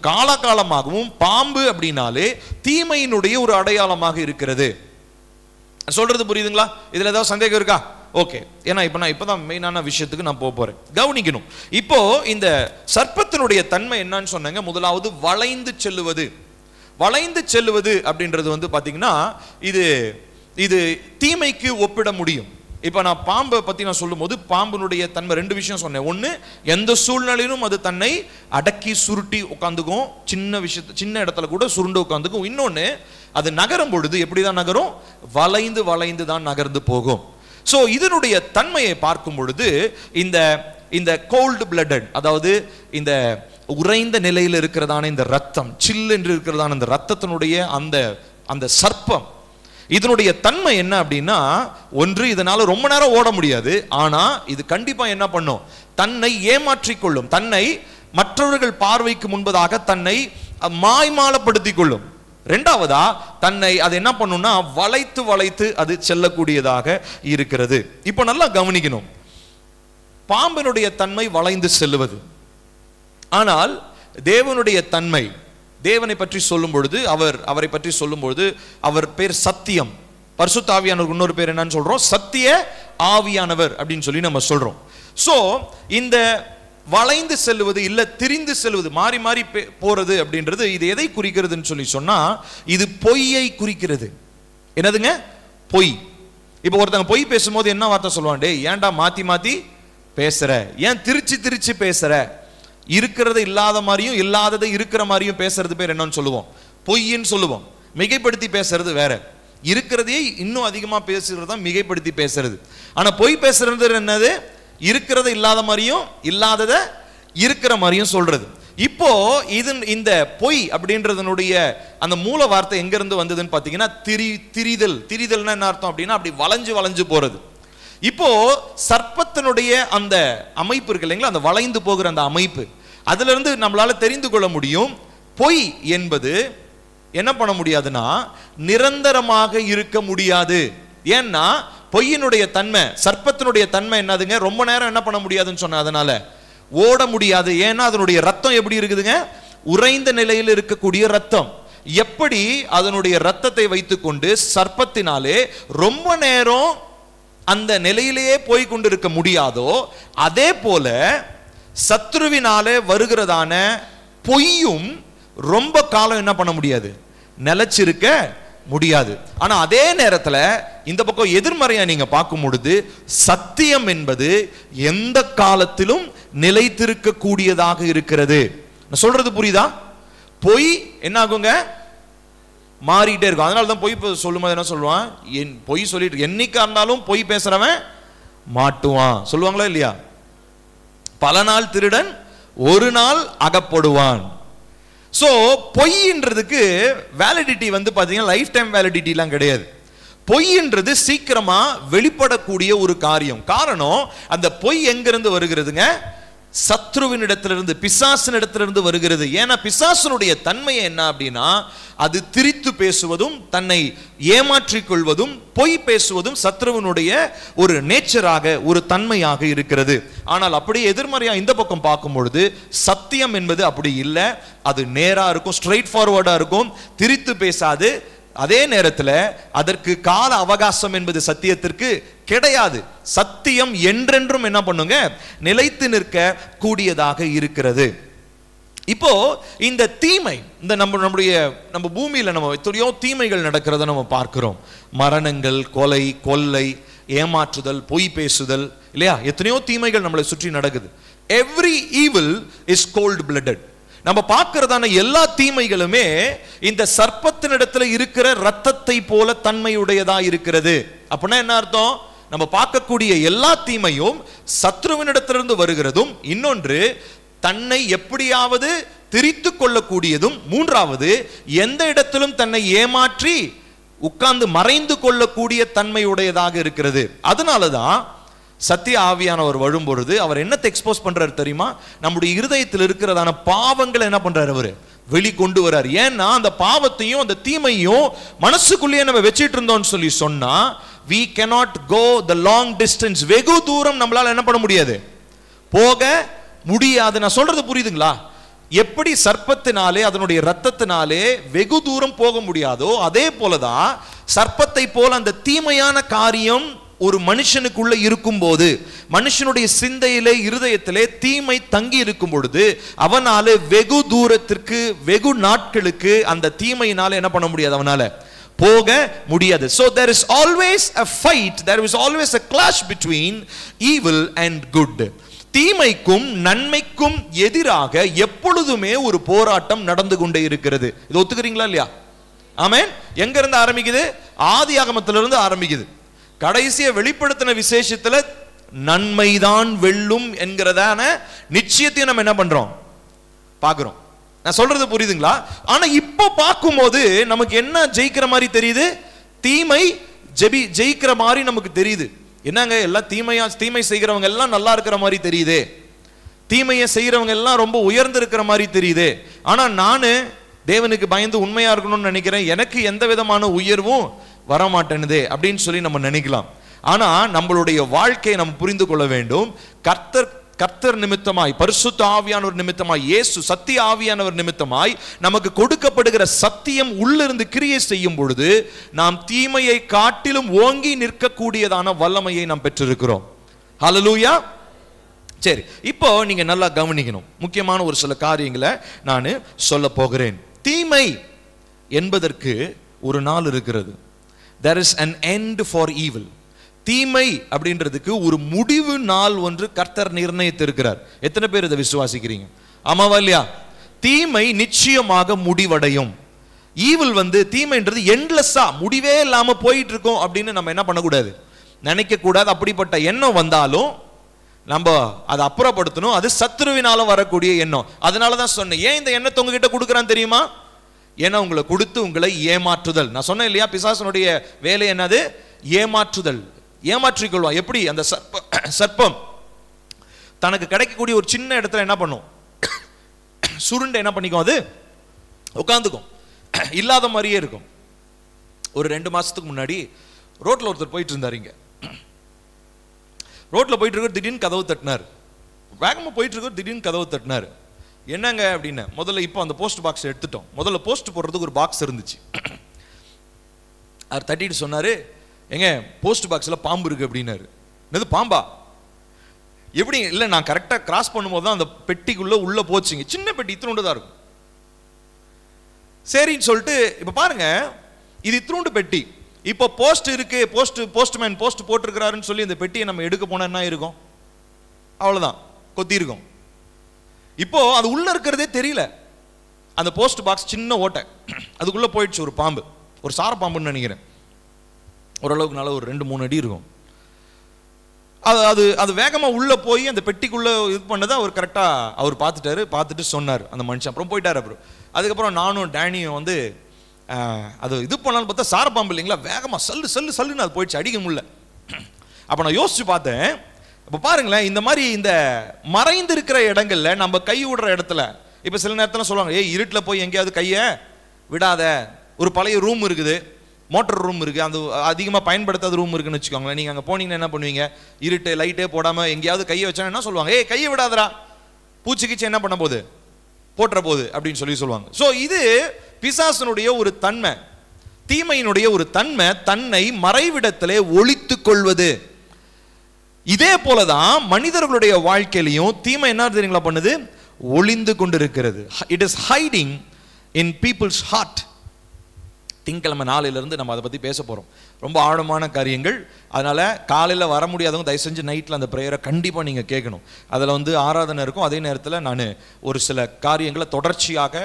காலகாலமாகவும் பாம்பு அப்படின்னாலே தீமையினுடைய ஒரு அடையாளமாக இருக்கிறது. சொல்றது புரியுதுங்களா? இதுல ஏதாவது சந்தேகம் இருக்கா? ஓகே, ஏன்னா நான் இப்பதான் மெயினான விஷயத்துக்கு நான் போறேன். கவனிக்கணும். இப்போ இந்த சர்ப்பத்தினுடைய தன்மை என்னன்னு சொன்னாங்க. முதலாவது வளைந்து செல்லுவது. வளைந்து செல்லுவது அப்படின்றது வந்து பாத்தீங்கன்னா இது தீமைக்கு ஒப்பிட முடியும். இப்ப நான் பாம்பை பத்தி நான் சொல்லும் போது பாம்பினுடைய தன்மை ரெண்டு விஷயம் சொன்னேன். ஒண்ணு, எந்த சூழ்நிலையிலும் அது தன்னை அடக்கி சுருட்டி உட்காந்துக்கும், சின்ன இடத்துல கூட சுருண்டு உட்காந்துக்கும். இன்னொன்னு, அது நகரும் பொழுது எப்படிதான் நகரும்? வளைந்து வளைந்து தான் நகர்ந்து போகும். சோ இதனுடைய தன்மையை பார்க்கும் பொழுது இந்த கோல்டு பிளட்டட், அதாவது இந்த உறைந்த நிலையில் இருக்கிறதான இந்த ரத்தம், சில் என்று இருக்கிறதான இந்த ரத்தத்தினுடைய அந்த சர்ப்பம், இதனுடைய தன்மை என்ன அப்படின்னா, ஒன்று, இதனால ரொம்ப நேரம் ஓட முடியாது. ஆனா இது கண்டிப்பா என்ன பண்ணும்? தன்னை ஏமாற்றிக்கொள்ளும், தன்னை மற்றவர்கள் பார்வைக்கு முன்பதாக தன்னை மாய்மாலப்படுத்திக் கொள்ளும். ரெண்டாவதா தன்னை அது என்ன பண்ணும்னா வளைத்து வளைத்து அது செல்லக்கூடியதாக இருக்கிறது. இப்ப நல்லா கவனிக்கணும். பாம்பினுடைய தன்மை வளைந்து செல்லுவது. ஆனால் தேவனுடைய தன்மை, தேவனை பற்றி சொல்லும் பொழுது, அவரை பற்றி சொல்லும் பொழுது அவர் பேர் சத்தியம். பரிசுத்த ஆவியானவர் இன்னொரு பேர் என்னன்னு சொல்றோம்? சத்திய ஆவியானவர் அப்படின்னு சொல்லி நம்ம சொல்றோம். சோ இந்த வளைந்து செல்லுவது இல்ல திரிந்து செல்வது, மாறி மாறி போறது அப்படின்றது இது எதை குறிக்கிறதுன்னு சொல்லி சொன்னா, இது பொய்யை குறிக்கிறது. என்னதுங்க? பொய். இப்ப ஒருத்தங்க பொய் பேசும்போது என்ன வார்த்தை சொல்லுவான்? டேய், ஏன்டா மாத்தி மாத்தி பேசுற? ஏன் திருச்சி திருச்சி பேசுற? இருக்கிறது இல்லாத மாதிரியும் இல்லாததை இருக்கிற மாதிரியும் பேசுறது பேர் என்னன்னு சொல்லுவோம்? பொய்ன்னு சொல்லுவோம். மிகைப்படுத்தி பேசுறது வேற. இருக்கிறதையே இன்னும் அதிகமா பேசுறது தான் மிகைப்படுத்தி பேசுறது. ஆனா பொய் பேசுறது என்னது? இருக்கிறது இல்லாத மாதிரியும் இல்லாதத இருக்கிற மாதிரியும் சொல்றது. இப்போ இந்த பொய் அப்படின்றதனுடைய அந்த மூல வார்த்தை எங்க இருந்து வந்ததுன்னு பாத்தீங்கன்னா, திரிதல். திரிதல்னா என்ன அர்த்தம் அப்படின்னா, அப்படி வளைஞ்சு வளைஞ்சு போறது. இப்போ சர்ப்பத்தினுடைய அந்த அமைப்பு இருக்கு இல்லைங்களா, அந்த வளைந்து போகிற அந்த அமைப்பு, அதுல இருந்து நம்மளால தெரிந்து கொள்ள முடியும், பொய் என்பது என்ன பண்ண முடியாதுன்னா நிரந்தரமாக இருக்க முடியாது. ஏன்னா பொய்யினுடைய தன்மை, சர்ப்பத்தினுடைய தன்மை என்னதுங்க? ரொம்ப நேரம் என்ன பண்ண முடியாதுன்னு சொன்ன, அதனால ஓட முடியாது. ஏன்னா அதனுடைய ரத்தம் எப்படி இருக்குதுங்க? உறைந்த நிலையில் இருக்கக்கூடிய ரத்தம். எப்படி அதனுடைய ரத்தத்தை வைத்துக்கொண்டு சர்ப்பத்தினாலே ரொம்ப நேரம் அந்த நிலையிலேயே போய் கொண்டிருக்க முடியாதோ, அதே போல சத்ருவினாலே வருகிறதான பொய்யும் ரொம்ப காலம் என்ன பண்ண முடியாது? நிலைச்சிருக்க முடியாது. ஆனா அதே நேரத்துல இந்த பக்கம் எதிர்மறையா நீங்க பார்க்கும் பொழுது, சத்தியம் என்பது எந்த காலத்திலும் நிலைத்திருக்க கூடியதாக இருக்கிறது. நான் சொல்றது புரியுதா? பொய் என்ன ஆகுங்க? மாறிட்டே இருக்கும். அதனாலதான் பொய் சொல்லும்போது என்ன சொல்லுவான்? பொய் சொல்லிட்டு என்னைக்கா இருந்தாலும் பொய் பேசுறவன் மாட்டுவான் சொல்லுவாங்களா இல்லையா? பல நாள் திருடன் ஒரு நாள் அகப்படுவான். சோ பொய்ன்றதுக்கு வேலிடிட்டி வந்து பாத்தீங்கன்னா லைஃப் டைம் வேலிடிட்டி எல்லாம் கிடையாது. பொய்ன்றது சீக்கிரமா வெளிப்படக்கூடிய ஒரு காரியம். காரணம், அந்த பொய் எங்கிருந்து வருகிறதுங்க? சத்ருவின் இடத்திலிருந்து, பிசாசின் இடத்திலிருந்து வருகிறது. ஏன்னா பிசாசனுடைய தன்மை என்ன அப்படின்னா, அது திரித்து பேசுவதும் தன்னை ஏமாற்றிக் கொள்வதும் பொய் பேசுவதும் சத்ருவினுடைய ஒரு நேச்சராக, ஒரு தன்மையாக இருக்கிறது. ஆனால் அப்படியே எதிர்மறையா இந்த பக்கம் பார்க்கும் பொழுது சத்தியம் என்பது அப்படி இல்லை. அது நேரா இருக்கும், ஸ்ட்ரெயிட் ஃபார்வர்டா இருக்கும், திரித்து பேசாது. அதே நேரத்தில் அதற்கு கால அவகாசம் என்பது சத்தியத்திற்கு கிடையாது. சத்தியம் என்றென்றும் என்ன பண்ணுங்க? நிலைத்து நிற்க கூடியதாக இருக்கிறது. இப்போ இந்த தீமை, இந்த நம்ம பூமியில நம்ம எத்தனையோ தீமைகள் நடக்கிறத நம்ம பார்க்கிறோம். மரணங்கள், கொலை, கொள்ளை, ஏமாற்றுதல், பொய் பேசுதல், இல்லையா? எத்தனையோ தீமைகள் நம்மளை சுற்றி நடக்குது. Every evil is cold blooded. நம்ம பார்க்கிறதான எல்லா தீமைகளுமே இந்த சர்ப்பத்தினிடத்துல இருக்கிற ரத்தத்தை போல தன்மையுடையதா இருக்கிறது. அப்படின்னா என்ன அர்த்தம்? நம்ம பார்க்கக்கூடிய எல்லா தீமையும் சத்ருவினிடத்திலிருந்து வருகிறதும், இன்னொன்று தன்னை எப்படியாவது திரித்து கொள்ளக்கூடியதும், மூன்றாவது எந்த இடத்திலும் தன்னை ஏமாற்றி உட்கார்ந்து மறைந்து கொள்ளக்கூடிய தன்மையுடையதாக இருக்கிறது. அதனாலதான் சத்திய ஆவியானவர் வரும்பொழுது அவர் என்னத்தை எக்ஸ்போஸ் பண்றாரு தெரியுமா? நம்முடைய இருதயத்தில் இருக்கிறதான பாவங்களை என்ன பண்றாரு? அவரு வெளிக்கொண்டு வர்றாரு. ஏன்னா அந்த பாவத்தையும் அந்த தீமையும் மனசுக்குள்ளேயே நம்ம வச்சிட்டு இருந்தோம்னு சொல்லி சொன்னா we cannot go the long distance. வெகு தூரம் நம்மளால என்ன பண்ண முடியாது, போக முடியாது. நான் சொல்றது புரியுதுங்களா? எப்படி சர்ப்பத்தினாலே அதனுடைய ரத்தத்தினாலே வெகு தூரம் போக முடியாதோ, அதே போலதான் சர்ப்பத்தை போல அந்த தீமையான காரியம் ஒரு மனுஷனுக்குள்ள இருக்கும் போது, மனுஷனுடைய சிந்தையிலே இருதயத்திலே தீமை தங்கி இருக்கும் பொழுது, அவனால வெகு தூரத்திற்கு வெகு நாட்களுக்கு அந்த தீமையினால என்ன பண்ண முடியாது, அவனால போக முடியாது. So there is always a fight, there is always a clash between evil and good. தீமைக்கும் நன்மைக்கும் எதிராக எப்பொழுதுமே ஒரு போராட்டம் நடந்து கொண்டே இருக்கிறது. இது ஒத்துக்கிறீங்களா இல்லையா? ஆமென். எங்க இருந்து ஆரம்பிக்குது? ஆதியாகமத்திலிருந்து ஆரம்பிக்குது. கடைசிய வெளிப்படுத்தின விசேஷத்துல நன்மைதான் வெல்லும் என்கிறதான நிச்சயத்தையும் நம்ம என்ன பண்றோம், பார்க்கிறோம். நான் சொல்றது புரியுதுங்களா? ஆனா இப்ப பார்க்கும்போது நமக்கு என்ன ஜெயிக்கிற மாதிரி தெரியுது? தீமை ஜெயிக்கிற மாதிரி நமக்கு தெரியுது. என்னங்க, எல்லாம் தீமை செய்கிறவங்க எல்லாம் நல்லா இருக்கிற மாதிரி தெரியுது, தீமையை செய்கிறவங்க எல்லாம் ரொம்ப உயர்ந்து இருக்கிற மாதிரி தெரியுது. ஆனா நானு தேவனுக்கு பயந்து உண்மையா இருக்கணும்னு நினைக்கிறேன், எனக்கு எந்த விதமான உயர்வும் வரமாட்டேனுதே அப்படின்னு சொல்லி நம்ம நினைக்கலாம். ஆனா நம்மளுடைய வாழ்க்கையை நம்ம புரிந்து கொள்ள வேண்டும். கர்த்தர் நிமித்தமாய், பரிசுத்த ஆவியானவர் நிமித்தமாய், இயேசு சத்திய ஆவியானவர் நிமித்தமாய் நமக்கு கொடுக்கப்படுகிற சத்தியம் உள்ளிருந்து கிரியை செய்யும் பொழுது நாம் தீமையை காட்டிலும் ஓங்கி நிற்கக்கூடியதான வல்லமையை நாம் பெற்றிருக்கிறோம். ஹல்லேலூயா. சரி, இப்போ நீங்க நல்லா கவனிக்கணும். முக்கியமான ஒரு சில காரியங்களை நான் சொல்ல போகிறேன். தீமை என்பதற்கு ஒரு நாள் இருக்கிறது. There is an end for evil. தீமை அப்படின்றதுக்கு ஒரு முடிவு நாள் ஒன்று கர்த்தர் நிர்ணயித்திருக்கிறார். எத்தனை பேர் இதை விசுவாசிக்கிறீங்க? ஆமாவா இல்லையா? தீமை நிச்சயமாக முடிவடையும். ஈவில் தீமைன்றது எண்ட்லெஸ்ஸா முடிவே இல்லாம போயிட்டு இருக்கோம் அப்படின்னு நம்ம என்ன பண்ணக்கூடாது, நினைக்க கூடாது. அப்படிப்பட்ட எண்ணம் வந்தாலும் நம்ம அதை அப்புறப்படுத்தணும். அது சத்ருவினால வரக்கூடிய எண்ணம். அதனாலதான் சொன்னேன், ஏன் இந்த எண்ணத்தை உங்ககிட்ட கொடுக்குறான்னு தெரியுமா? ஏன்னா உங்களை கொடுத்து உங்களை ஏமாற்றுதல். நான் சொன்னேன் இல்லையா, பிசாசனுடைய வேலை என்னது? ஏமாற்றுதல். ஏமாற்றிக்கொள்வான். எப்படி? அந்த சர்ப்பம் தனக்கு கிடைக்கக்கூடிய ஒரு சின்ன இடத்துல என்ன பண்ணும், சுருண்டை என்ன பண்ணிக்கும், அது உட்காந்துக்கும், இல்லாத மாதிரியே இருக்கும். ஒரு 2 மாசத்துக்கு முன்னாடி ரோட்ல ஒருத்தர் போயிட்டு இருந்தாரு. இங்க ரோட்ல போயிட்டு இருக்க திடீர்னு கதவு தட்டினார். வேகமா போயிட்டு இருக்க திடீர்னு கதவு தட்டினார். என்னங்க அப்படின்னு முதல்ல இப்போ அந்த போஸ்ட் பாக்ஸ் எடுத்துட்டோம். முதல்ல போஸ்ட் போடுறதுக்கு ஒரு பாக்ஸ் இருந்துச்சு. அவர் தட்டிட்டு சொன்னாரு, எங்க போஸ்ட் பாக்ஸ்ல பாம்பு இருக்கு அப்படின்னாரு. என்னது பாம்பா? எப்படி? இல்லை, நான் கரெக்டாக கிராஸ் பண்ணும்போது தான் அந்த பெட்டிக்குள்ள உள்ள போச்சுங்க. சின்ன பெட்டி, இத்தினோண்டு தான் இருக்கும். சரின்னு சொல்லிட்டு இப்போ பாருங்க, இது இத்தினோண்டு பெட்டி. இப்போ போஸ்ட் இருக்கு, போஸ்ட்மேன் போஸ்ட் போட்டிருக்கிறாருன்னு சொல்லி இந்த பெட்டியை நம்ம எடுக்க போனா என்ன இருக்கும்? அவ்வளோதான், கொத்தி இருக்கும். இப்போ அது உள்ள இருக்கிறதே தெரியல. அந்த போஸ்ட் பாக்ஸ் சின்ன ஓட்டை, அதுக்குள்ள போயிடுச்சு ஒரு பாம்பு. ஒரு சார பாம்புன்னு நினைக்கிறேன். ஓரளவுக்கு நல்ல ஒரு 2-3 அடி இருக்கும். அது வேகமா உள்ள போய் அந்த பெட்டிக்குள்ள இது பண்ணதை அவர் கரெக்டா அவர் பார்த்துட்டாரு. பார்த்துட்டு சொன்னார் அந்த மனுஷன். அப்புறம் போயிட்டாரு. அப்புறம் அதுக்கப்புறம் நானும் டேனியும் அது இது பண்ணலான்னு பார்த்தா சார பாம்பு இல்லைங்களா, வேகமா சல்லுன்னு அது போயிடுச்சு, அடிக்க முடியல. அப்ப நான் யோசிச்சு பார்த்தேன். இப்ப பாருங்களேன், இந்த மாதிரி இந்த மறைந்து இருக்கிற இடங்கள்ல நம்ம கை விடுற இடத்துல, இப்ப சில நேரத்துல சொல்லுவாங்க, ஏய் இருட்டுல போய் எங்கேயாவது கையை விடாத. ஒரு பழைய ரூம் இருக்குது, மோட்டர் ரூம் இருக்கு, அந்த அதிகமாக பயன்படுத்தாத ரூம் இருக்குன்னு வச்சுக்கோங்களேன். நீங்கள் அங்கே போனீங்கன்னா என்ன பண்ணுவீங்க? இருட்டு லைட்டே போடாமல் எங்கேயாவது கையை வச்சா என்ன சொல்லுவாங்க? ஏய் கையை விடாதரா, பூச்சிக்கிச்சு என்ன பண்ண போகுது, போட்டுற போகுது அப்படின்னு சொல்லுவாங்க. ஸோ இது பிசாசனுடைய ஒரு தன்மை, தீமையினுடைய ஒரு தன்மை, தன்னை மறைவிடத்திலே ஒளித்து கொள்வது. இதே போலதான் மனிதர்களுடைய வாழ்க்கையிலையும் தீமை என்ன தெரியுங்களா பண்ணுது? ஒளிந்து கொண்டிருக்கிறது. It is hiding in people's heart. திங்கக்கிழமை நாளையிலேருந்து நம்ம அதை பற்றி பேச போகிறோம். ரொம்ப ஆழமான காரியங்கள். அதனால் காலையில் வர முடியாதவங்க தயவு செஞ்சு நைட்டில் அந்த ப்ரேயரை கண்டிப்பாக நீங்கள் கேட்கணும். அதில் வந்து ஆராதனை இருக்கும். அதே நேரத்தில் நான் ஒரு சில காரியங்களை தொடர்ச்சியாக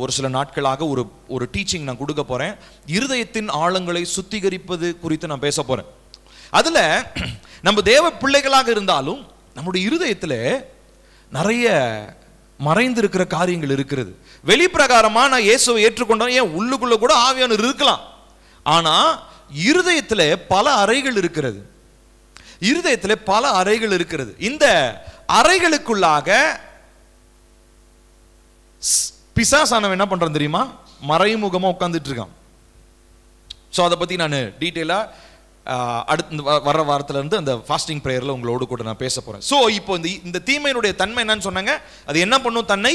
ஒரு சில நாட்களாக ஒரு டீச்சிங் நான் கொடுக்க போகிறேன். இருதயத்தின் ஆழங்களை சுத்திகரிப்பது குறித்து நான் பேச போகிறேன். அதில் நம்ம தேவ பிள்ளைகளாக இருந்தாலும் நம்முடைய இருதயத்தில் நிறைய மறைந்திருக்கிற காரியங்கள் இருக்கிறது. வெளிப்பிரகாரமா நான் இயேசுவை ஏற்றுக்கொண்டேன், ஏன் உள்ளுக்குள்ள கூட ஆவியானவர் இருக்கலாம். ஆனா இருதயத்திலே பல அறைகள் இருக்கிறது. இருதயத்திலே பல அறைகள் இருக்கிறது. இந்த அறைகளுக்குள்ளாக பிசாசானவன் என்ன பண்றான் தெரியுமா? மறைமுகமா உட்கார்ந்துட்டு இருக்கான். ஸோ அதை பத்தி நான் டீட்டெயிலா அடுத்த வர வாரத்துல இருந்து அந்த ஃபாஸ்டிங் பிரேயர்ல உங்களோடு கூட நான் பேச போறேன். ஸோ இப்போ இந்த தீமையினுடைய தன்மை என்னன்னு சொன்னாங்க. அது என்ன பண்ணும்? தன்னை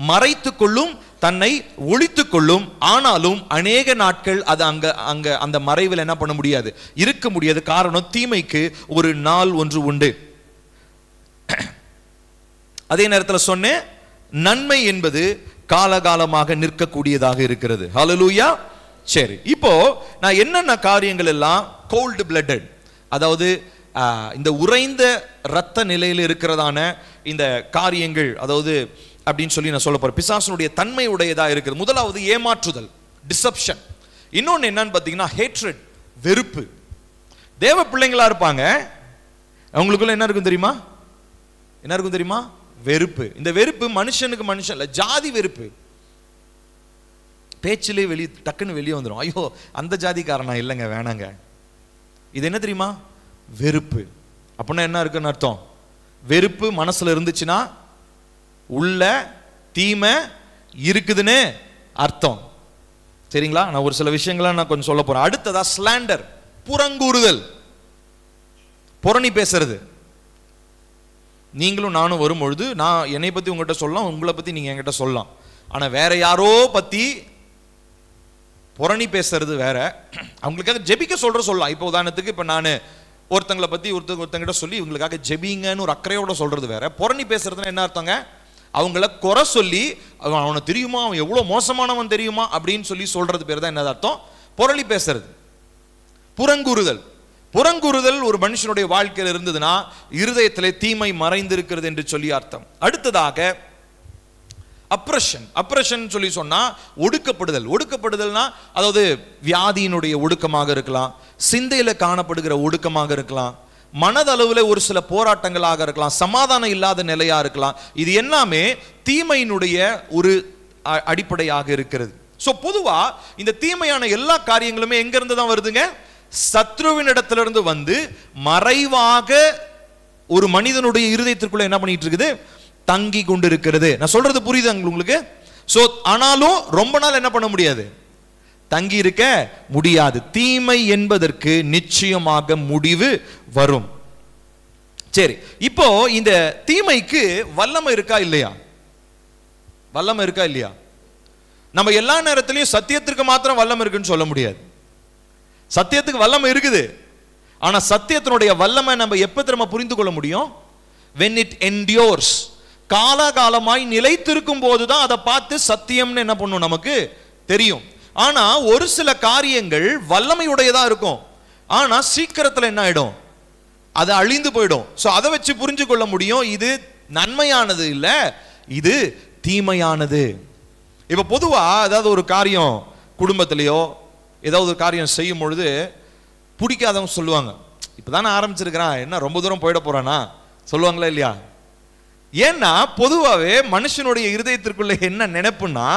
மறைத்து கொள்ளும், தன்னை ஒழித்து கொள்ளும். ஆனாலும் அநேக நாட்கள் அது அங்க அந்த மறைவில் என்ன பண்ண முடியாது, இருக்க முடியாது. காரணம், தீமைக்கு ஒரு நாள் ஒன்று உண்டு. அதே நேரத்தில் சொன்னேன், நன்மை என்பது காலகாலமாக நிற்கக்கூடியதாக இருக்கிறது. ஹல்லேலூயா. சரி, இப்போ நான் என்னென்ன காரியங்கள் எல்லாம் கோல்டு பிளட்டட், அதாவது இந்த உறைந்த இரத்த நிலையில் இருக்கிறதான இந்த காரியங்கள், அதாவது அப்படின்னு சொல்லி நான் சொல்ல போறேன். பிசாசனுடைய தன்மை உடையதா இருக்குது. முதலாவது ஏமாற்றுதல், டிசப்ஷன். இன்னொன்னு என்னன்னு பார்த்தீங்கன்னா ஹேட்ரட், வெறுப்பு. தேவ பிள்ளைங்களா இருப்பாங்க, அவங்களுக்குள்ள என்ன இருக்கும் தெரியுமா? என்ன இருக்கும் தெரியுமா? வெறுப்பு. இந்த வெறுப்பு மனுஷனுக்கு மனுஷன் இல்ல, ஜாதி வெறுப்பு. பேச்சிலே டக்குன்னு வெளியே வந்துடும். ஐயோ அந்த ஜாதிக்காரனா இல்லைங்க, வேணாங்க. இது என்ன தெரியுமா? வெறுப்பு. அப்படின்னா என்ன இருக்குன்னு அர்த்தம்? வெறுப்பு மனசுல இருந்துச்சுன்னா உள்ள தீமை இருக்குதுன்னு அர்த்தம். சரிங்களா? நான் ஒரு சில விஷயங்களை நான் கொஞ்சம் சொல்ல போறேன். அடுத்ததா ஸ்லாண்டர், புறங்கூறுதல், புரணி பேசுறது. நீங்களும் நானும் வரும்பொழுது நான் என்னை பத்தி உங்ககிட்ட சொல்லலாம், உங்களை பத்தி நீங்க என்கிட்ட சொல்லலாம். ஆனா வேற யாரோ பத்தி புரணி பேசுறது வேற. அவங்களுக்காக ஜெபிக்க சொல்லலாம். இப்போ உதாரணத்துக்கு இப்போ நான் ஒருத்தங்களை பத்தி ஒருத்தங்கிட்ட சொல்லி இவங்களுக்காக ஜெபிங்கன்னு ஒரு அக்கறையோட சொல்றது வேற. புரணி பேசுறதுன்னா என்ன அர்த்தங்க? அவங்கள குறை சொல்லி, அவனை தெரியுமா, அவன் எவ்வளவு மோசமானவன் தெரியுமா அப்படின்னு சொல்லி சொல்றது பேர் தான் என்ன அர்த்தம்? புரளி பேசுறது, புறங்கூறுதல். புறங்கூறுதல் ஒரு மனுஷனுடைய வாழ்க்கையில் இருந்ததுன்னா இருதயத்திலே தீமை மறைந்திருக்கிறது என்று சொல்லி அர்த்தம். அடுத்ததாக அப்ரஷன். அப்ரஷன் சொல்லி சொன்னா ஒடுக்கப்படுதல். ஒடுக்கப்படுதல்னா அதாவது வியாதியினுடைய ஒடுக்கமாக இருக்கலாம், சிந்தையில காணப்படுகிற ஒடுக்கமாக இருக்கலாம், மனதளவில் ஒரு சில போராட்டங்களாக இருக்கலாம், சமாதானம் இல்லாத நிலையா இருக்கலாம். இது எல்லாமே தீமையினுடைய ஒரு அடிப்படையாக இருக்கிறது. சோ பொதுவா இந்த தீமையான எல்லா காரியங்களுமே எங்க இருந்து தான் வருதுங்க? சத்ருவினிடத்திலிருந்து வந்து மறைவாக ஒரு மனிதனுடைய இருதயத்திற்குள்ள என்ன பண்ணிட்டு இருக்குது? தங்கி கொண்டு இருக்கிறது. நான் சொல்றது புரியுது உங்களுக்கு? சோ ஆனாலும் ரொம்ப நாள் என்ன பண்ண முடியாது, தங்கி இருக்க முடியாது. தீமை என்பதற்கு நிச்சயமாக முடிவு வரும். சரி, இப்போ இந்த தீமைக்கு வல்லமை இருக்கா இல்லையா? வல்லமை இருக்கா இல்லையா? நம்ம எல்லா நேரத்திலையும் சத்தியத்திற்கு மாத்திரம் வல்லமை இருக்குன்னு சொல்ல முடியாது. சத்தியத்துக்கு வல்லமை இருக்குது. ஆனா சத்தியத்தினுடைய வல்லமை நம்ம எப்ப திரும்ப புரிந்து கொள்ள முடியும்? when it endures, காலகாலமாய் நிலைத்திருக்கும் போதுதான் அதை பார்த்து சத்தியம்னு என்ன பண்ணும் நமக்கு தெரியும். ஆனா ஒரு சில காரியங்கள் வல்லமையுடையதா இருக்கும், ஆனா சீக்கிரத்துல என்ன ஆயிடும்? அது அழிந்து போயிடும். சோ அதை வச்சு புரிஞ்சு கொள்ள முடியும், இது நன்மையானது இல்ல, இது தீமையானது. இப்ப பொதுவா ஏதாவது ஒரு காரியம் குடும்பத்திலேயோ ஏதாவது ஒரு காரியம் செய்யும் பொழுது பிடிக்காதவங்க சொல்லுவாங்க, இப்பதானே ஆரம்பிச்சிருக்கிறான், என்ன ரொம்ப தூரம் போயிட போறானா சொல்லுவாங்களா இல்லையா? ஏன்னா பொதுவாகவே மனுஷனுடைய இருதயத்திற்குள்ள என்ன நினைப்புன்னா,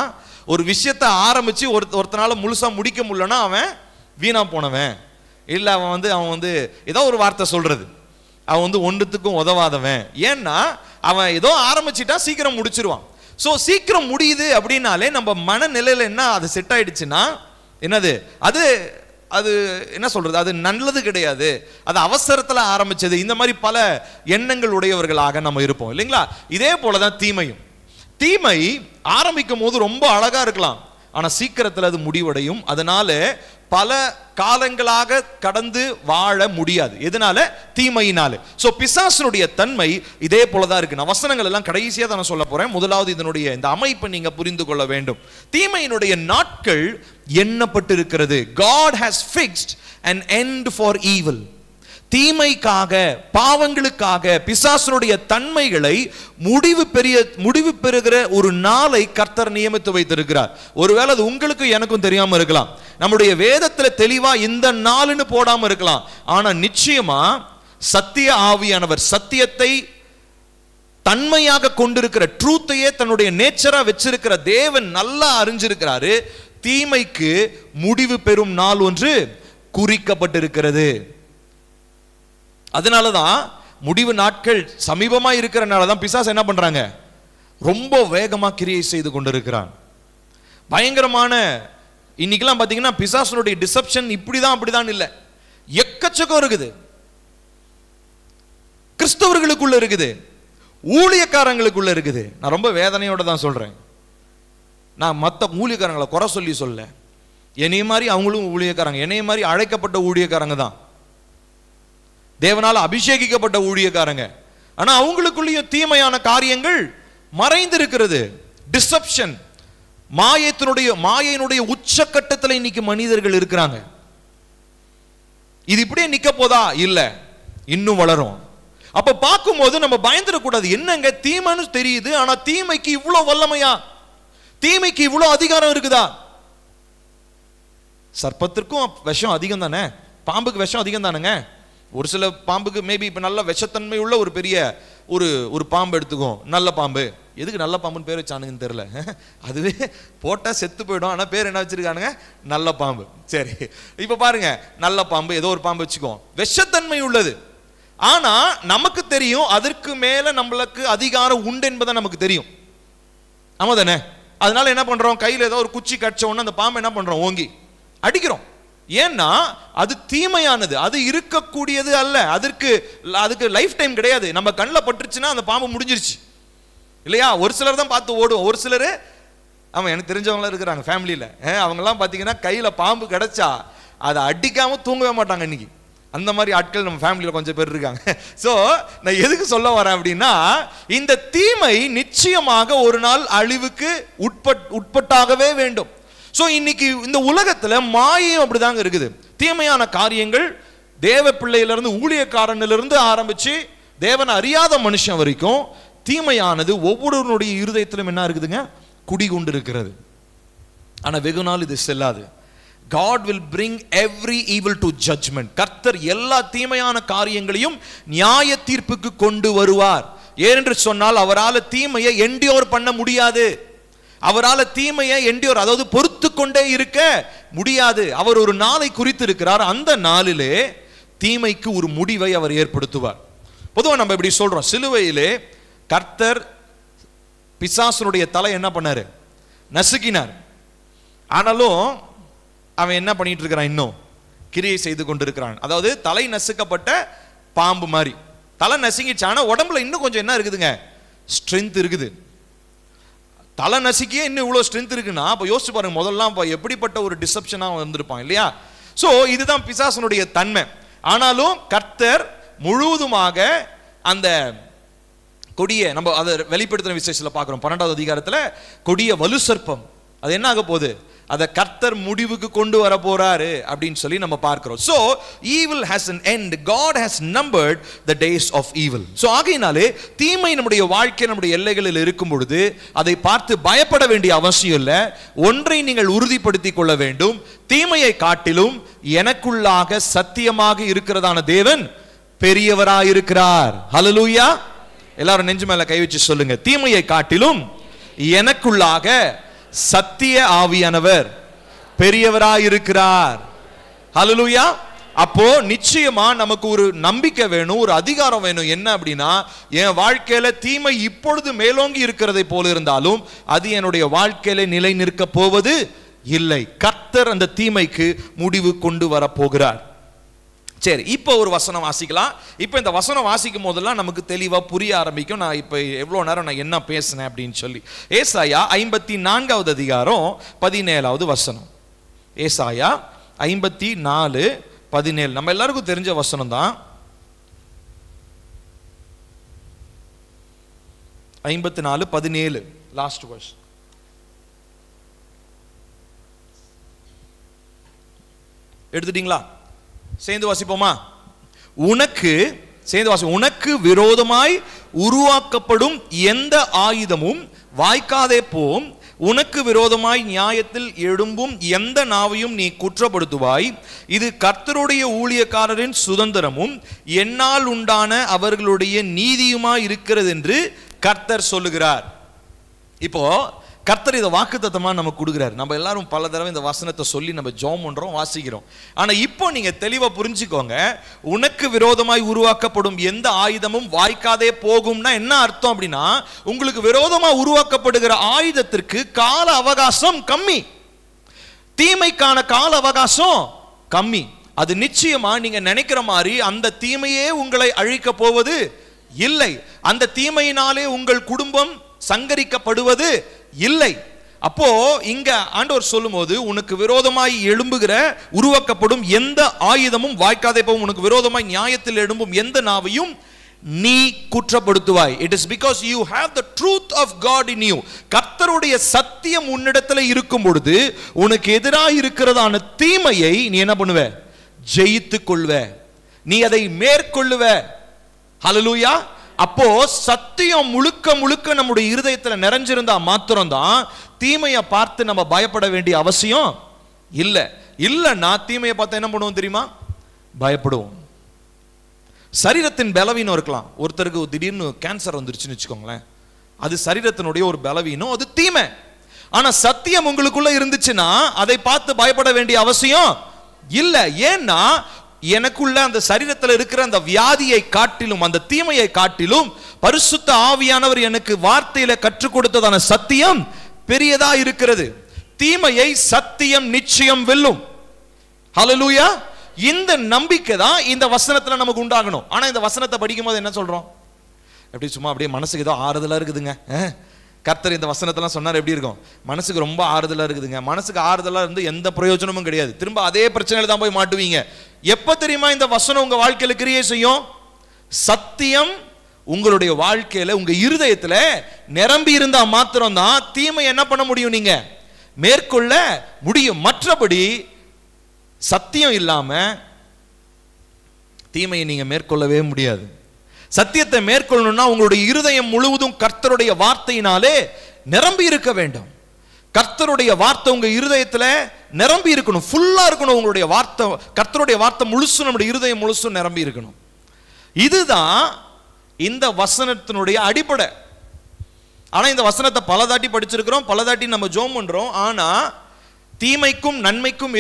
ஒரு விஷயத்தை ஆரம்பிச்சு ஒருத்தனால முழுசா முடிக்க முடியலன்னா அவன் வீணா போனவன், இல்லை அவன் வந்து ஏதோ ஒரு வார்த்தை சொல்றது, அவன் வந்து ஒன்றுத்துக்கும் உதவாதவன். ஏன்னா அவன் ஏதோ ஆரம்பிச்சுட்டா சீக்கிரம் முடிச்சிருவான். ஸோ சீக்கிரம் முடியுது அப்படின்னாலே நம்ம மனநிலையில என்ன அது செட் ஆயிடுச்சுன்னா என்னது, அது அது என்ன சொல்றது, அது நல்லது கிடையாது, அது அவசரத்தில் ஆரம்பிச்சது. இந்த மாதிரி பல எண்ணங்கள் உடையவர்களாக நம்ம இருப்போம் இல்லைங்களா? இதே போலதான் தீமையும். தீமை ஆரம்பிக்கும் போது ரொம்ப அழகா இருக்கலாம், ஆனா சீக்கிரத்தில் அது முடிவடையும். அதனால பல காலங்களாக கடந்து வாழ முடியாது. எதனால? தீமையினால. சோ பிசாசனுடைய தன்மை இதே போலதான் இருக்கு. நான் வசனங்கள் எல்லாம் கடைசியா தான் சொல்ல போறேன். முதலாவது இதனுடைய இந்த அமைப்பை நீங்க புரிந்து கொள்ள வேண்டும். தீமையினுடைய நாட்கள் எண்ணப்பட்டிருக்கிறது. God has fixed an end for evil. தீமைக்காக, பாவங்களுக்காக, பிசாசனுடைய தன்மைகளை முடிவு பெறுகிற ஒரு நாளை கர்த்தர் நியமித்து வைத்திருக்கிறார். ஒருவேளை அது உங்களுக்கு எனக்கும் தெரியாம இருக்கலாம். நம்முடைய வேதத்துல தெளிவா இந்த நாள்னு போடாம இருக்கலாம். ஆனா நிச்சயமா சத்திய ஆவியானவர் சத்தியத்தை தன்மையாக கொண்டிருக்கிற ட்ரூத்தையே தன்னுடைய நேச்சரா வச்சிருக்கிற தேவன் நல்லா அறிஞ்சிருக்கிறாரு. தீமைக்கு முடிவு பெறும் நாள் ஒன்று குறிக்கப்பட்டிருக்கிறது. அதனாலதான் முடிவு நாட்கள் சமீபமா இருக்கிறனாலதான் பிசாசு என்ன பண்றாங்க? ரொம்ப வேகமா கிரியை செய்து கொண்டிருக்கிறான். பயங்கரமான இன்னைக்கெல்லாம் பாத்தீங்கன்னா பிசாசனுடைய டிசெப்ஷன் இப்படிதான் அப்படிதான் இல்ல, எக்கச்சக்கம் இருக்குது. கிறிஸ்தவர்களுக்குள்ள இருக்குது, ஊழியக்காரங்களுக்குள்ள இருக்குது. நான் ரொம்ப வேதனையோட தான் சொல்றேன். நான் மற்ற ஊழியக்காரங்களை குறை சொல்லி சொல்ல, என்னைய மாதிரி அவங்களும் ஊழியக்காரங்க, என்னைய மாதிரி அழைக்கப்பட்ட ஊழியக்காரங்க தான், தேவனால அபிஷேகிக்கப்பட்ட ஊழியக்காரங்க. ஆனா அவங்களுக்குள்ளேயும் தீமையான காரியங்கள் மறைந்திருக்கிறது. டிசெப்ஷன், மாயையினுடைய உச்சக்கட்டத்தில் இன்னைக்கு மனிதர்கள் இருக்கிறாங்க. இது இப்படியே நிக்க போதா? இல்ல, இன்னும் வளரும். அப்ப பார்க்கும்போது நம்ம பயந்துடக்கூடாது. என்னங்க தீமைன்னு தெரியுது, ஆனா தீமைக்கு இவ்வளவு வல்லமையா, தீமைக்கு இவ்வளவு அதிகாரம் இருக்குதா? சர்ப்பத்திற்கும் விஷம் அதிகம் தானே, பாம்புக்கு விஷம் அதிகம் தானுங்க. ஒரு சில பாம்புக்கு மேபி இப்ப நல்ல விஷத்தன்மை உள்ள ஒரு பெரிய ஒரு பாம்பு எடுத்துக்கும். நல்ல பாம்பு, எதுக்கு நல்ல பாம்புன்னு பேர் வச்சானுங்கன்னு தெரியல. அதுவே போட்டா செத்து போயிடும். ஆனா பேர் என்ன வச்சிருக்கானுங்க? நல்ல பாம்பு. சரி, இப்ப பாருங்க, நல்ல பாம்பு ஏதோ ஒரு பாம்பு வச்சுக்கோ, விஷத்தன்மை உள்ளது. ஆனா நமக்கு தெரியும் அதற்கு மேல நம்மளுக்கு அதிகாரம் உண்டு என்பதை நமக்கு தெரியும். ஆமா தானே? அதனால என்ன பண்றோம்? கையில ஏதோ ஒரு குச்சி கடிச்ச உடனே அந்த பாம்பு என்ன பண்றோம்? ஓங்கி அடிக்கிறோம். ஏன்னா அது தீமையானது, அது இருக்கக்கூடியது அல்ல. அதுக்கு லைஃப் டைம் கிடையாது. நம்ம கண்ணில் பட்டுருச்சுன்னா அந்த பாம்பு முடிஞ்சிருச்சு இல்லையா? ஒரு சிலர் தான் பார்த்து ஓடுவோம். ஒரு சிலர், ஆமா எனக்கு தெரிஞ்சவங்களாம் இருக்கிறாங்க ஃபேமிலியில், அவங்கெல்லாம் பார்த்தீங்கன்னா கையில் பாம்பு கிடைச்சா அதை அடிக்காம தூங்கவே மாட்டாங்க இன்னைக்கு. அந்த மாதிரி ஆட்கள் நம்ம ஃபேமிலியில் கொஞ்சம் பேர் இருக்காங்க. ஸோ நான் எதுக்கு சொல்ல வரேன் அப்படின்னா, இந்த தீமை நிச்சயமாக ஒரு நாள் அழிவுக்கு உட்பட்டாகவே வேண்டும். சோ இன்னைக்கு இந்த உலகத்துல மாயம் அப்படிதாங்க இருக்குது. தீமையான காரியங்கள் தேவ பிள்ளையிலிருந்து, ஊழியக்காரனிலிருந்து ஆரம்பிச்சு தேவனை அறியாத மனுஷன் வரைக்கும் தீமையானது ஒவ்வொருவருடைய இருதயத்திலும் என்ன இருக்குதுங்க? குடிகொண்டு இருக்கிறது. ஆனா வெகு நாள் இது செல்லாது. God will bring every evil to judgment. கர்த்தர் எல்லா தீமையான காரியங்களையும் நியாய தீர்ப்புக்கு கொண்டு வருவார். ஏனென்று சொன்னால் அவரால் தீமையை என்டியோர் பண்ண முடியாது. அவரால் தீமையை என்டியோர், அதாவது பொறுத்து கொண்டே இருக்க முடியாது. அவர் ஒரு நாளை குறித்து இருக்கிறார். அந்த நாளிலே தீமைக்கு ஒரு முடிவை அவர் ஏற்படுத்துவார். பொதுவாக நம்ம இப்படி சொல்றோம், சிலுவையிலே கர்த்தர் பிசாசனுடைய தலை என்ன பண்ணாரு? நசுக்கினார். ஆனாலும் அவன் என்ன பண்ணிட்டு இருக்கிறான்? இன்னும் கிரியை செய்து கொண்டிருக்கிறான். அதாவது தலை நசுக்கப்பட்ட பாம்பு மாதிரி தலை நசுங்கிச்சு. ஆனா உடம்புல இன்னும் கொஞ்சம் என்ன இருக்குதுங்க? ஸ்ட்ரென்த் இருக்குது. தலை நசுக்கியே இன்னும் இவ்வளவு ஸ்ட்ரென்த் இருக்குன்னா அப்ப யோசிச்சு பாருங்க, முதல்லாம் எப்படிப்பட்ட ஒரு டிசெப்ஷனா வந்திருப்பான் இல்லையா? சோ இதுதான் பிசாசனுடைய தன்மை. ஆனாலும் கர்த்தர் முழுவதுமாக அந்த கொடிய, நம்ம அதை வெளிப்படுத்தின விசேஷத்துல பார்க்கிறோம் 12வது அதிகாரத்துல, கொடிய வலு சர்ப்பம் அது என்ன ஆக போகுது? அதை கர்த்தர் முடிவுக்கு கொண்டு வர போறாரு அப்படின்னு சொல்லி நம்ம பார்க்கிறோம். So evil has an end. God has numbered the days of evil. So ஆகையினாலே தீமை நம்முடைய வாழ்க்கை, நம்முடைய எல்லைகளில் இருக்கும் பொழுது அதை பார்த்து பயப்பட வேண்டிய அவசியம் இல்லை. ஒன்றை நீங்கள் உறுதிப்படுத்திக் கொள்ள வேண்டும், தீமையை காட்டிலும் எனக்குள்ளாக சத்தியமாக இருக்கிறதான தேவன் பெரியவராயிருக்கிறார். ஹல்லேலூயா! எல்லாரும் நெஞ்சு மேல கை வச்சு சொல்லுங்க, தீமையை காட்டிலும் எனக்குள்ளாக சத்திய ஆவியானவர் பெரியவராயிருக்கிறார். ஹல்லேலூயா! அப்போ நிச்சயமா நமக்கு ஒரு நம்பிக்கை வேணும், ஒரு அதிகாரம் வேணும். என்ன அப்படின்னா, என் வாழ்க்கையில தீமை இப்பொழுது மேலோங்கி இருக்கிறதை போல இருந்தாலும் அது என்னுடைய வாழ்க்கையில நிலை நிற்க போவது இல்லை. கர்த்தர் அந்த தீமைக்கு முடிவு கொண்டு வர போகிறார். சரி, இப்போ ஒரு வசனம் வாசிக்கலாம். இப்போ இந்த வசனம் வாசிக்கும் போதெல்லாம் நமக்கு தெளிவாக புரிய ஆரம்பிக்கும். நான் இப்போ எவ்வளோ நேரம் நான் என்ன பேசினேன் அப்படின்னு சொல்லி. ஏசாயா 54வது அதிகாரம் 17வது வசனம். ஏசாயா 54:17 நம்ம எல்லாருக்கும் தெரிஞ்ச வசனம் தான். 54:17 லாஸ்ட் வர்ஸ். எடுத்துட்டீங்களா? சேர்ந்து வாசிப்போமா? உனக்கு விரோதமாய் உருவாக்கப்படும் எந்த ஆயுதமும் வாய்க்காதே போம். உனக்கு விரோதமாய் நியாயத்தில் எழும்பும் எந்த நாவையும் நீ குற்றப்படுத்துவாய். இது கர்த்தருடைய ஊழியக்காரரின் சுதந்திரமும் என்னால் உண்டான அவர்களுடைய நீதியுமாய் இருக்கிறது என்று கர்த்தர் சொல்லுகிறார். இப்போ கர்த்தர் இதை வாக்குத்தத்தமா நமக்கு கொடுக்குறாரு. நம்ம எல்லாரும் பல தடவை இந்த வசனத்தை சொல்லி நம்ம ஜெபம் பண்றோம், வாசிக்கிறோம். ஆனா இப்போ நீங்க தெளிவா புரிஞ்சுக்கோங்க. உனக்கு விரோதமாய் உருவாக்கப்படும் எந்த ஆயுதமும் வாய்க்காதே போகும்னா என்ன அர்த்தம் அப்படின்னா, உங்களுக்கு விரோதமா உருவாக்கப்படுகிற ஆயுதத்திற்கு கால அவகாசம் கம்மி, தீமைக்கான கால அவகாசம் கம்மி. அது நிச்சயமா நீங்க நினைக்கிற மாதிரி அந்த தீமையே உங்களை அழிக்க போவது இல்லை. அந்த தீமையினாலே உங்கள் குடும்பம் சங்கரிக்கப்படுவது இல்லை. அப்போ இங்க ஆண்டவர் சொல்லும்போது, உனக்கு விரோதமாய் எழும்புகிற உருவாக்கப்படும் எந்த ஆயுதமும் வாய்க்காதே போகும். உனக்கு விரோதமாய் நியாயத்தில் எழும்பும் எந்த நாவையும் நீ குற்றப்படுத்துவாய். It is because you have the truth of God in you. கர்த்தருடைய சத்தியம் உன்னிடத்தில் இருக்கும் பொழுது உனக்கு எதிராக இருக்கிறதான தீமையை நீ என்ன பண்ணுவ? ஜெயித்து கொள்வ, நீ அதை மேற்கொள்ளுவ. ஹல்லேலூயா. அப்போ சத்தியம் முழுக்க முழுக்க நம்முடைய இருதயத்தில் நிறைஞ்சிருந்தா மாத்திரம்தான் தீமையை பார்த்து நம்ம பயப்பட வேண்டிய அவசியம் இல்லை. இல்லைன்னா தீமையை பார்த்து என்ன பண்ணுவோம் தெரியுமா? பயப்படுவோம். சரீரத்தின் பலவீனம் இருக்கலாம். ஒருத்தருக்கு திடீர்னு கேன்சர் வந்துருச்சுன்னு வச்சுக்கோங்களேன், அது சரீரத்தினுடைய ஒரு பலவீனம், அது தீமை. ஆனா சத்தியம் உங்களுக்குள்ள இருந்துச்சுன்னா அதை பார்த்து பயப்பட வேண்டிய அவசியம் இல்லை. ஏன்னா எனக்குள்ள அந்த சரீரத்தில் இருக்கிற அந்த வியாதியை காட்டிலும் அந்த தீமையை காட்டிலும் பரிசுத்த ஆவியானவர் எனக்கு வார்த்தையில கற்றுக் கொடுத்ததான சத்தியம் பெரியதா இருக்கிறது. தீமையை சத்தியம் நிச்சயம் வெல்லும். ஹல்லேலூயா. இந்த நம்பிக்கை தான் இந்த வசனத்துல நமக்கு உண்டாகணும். ஆனா இந்த வசனத்தை படிக்கும் போது என்ன சொல்றோம்? எப்படி சும்மா அப்படியே மனசுக்கு ஏதோ ஆறுதலா இருக்குதுங்க. கர்த்தர் இந்த வசனத்தெல்லாம் சொன்னார், எப்படி இருக்கும்? மனசுக்கு ரொம்ப ஆறுதலா இருக்குதுங்க. மனசுக்கு ஆறுதலா இருந்து எந்த பிரயோஜனமும் கிடையாது. திரும்ப அதே பிரச்சனையில தான் போய் மாட்டுவீங்க. எப்ப தெரியுமா இந்த வசனம் உங்க வாழ்க்கையில கிரியை செய்யும்? சத்தியம் உங்களுடைய வாழ்க்கையில உங்க இருதயத்துல நிரம்பி இருந்தா மாத்திரம் தான் தீமை என்ன பண்ண முடியும்? நீங்க மேற்கொள்ள முடியும். மற்றபடி சத்தியம் இல்லாம தீமையை நீங்க மேற்கொள்ளவே முடியாது. சத்தியத்தை மேற்கொள்ளணும்னா உங்களுடைய இருதயம் முழுவதும் கர்த்தருடைய வார்த்தையினாலே நிரம்பி இருக்க வேண்டும். கர்த்தருடைய வார்த்தை உங்க இருதயத்துல நிரம்பி இருக்கணும், ஃபுல்லா இருக்கணும். உங்களுடைய வார்த்தை, கர்த்தருடைய வார்த்தை முழுசும் நம்முடைய இருதயம் முழுசும் நிரம்பி இருக்கணும். இதுதான் இந்த வசனத்தினுடைய அடிப்படை. ஆனா இந்த வசனத்தை பல தாட்டி படிச்சிருக்கிறோம், பல தாட்டி நம்ம ஜெபம் பண்றோம். ஆனா தீமைக்கும் நன்மைக்கும்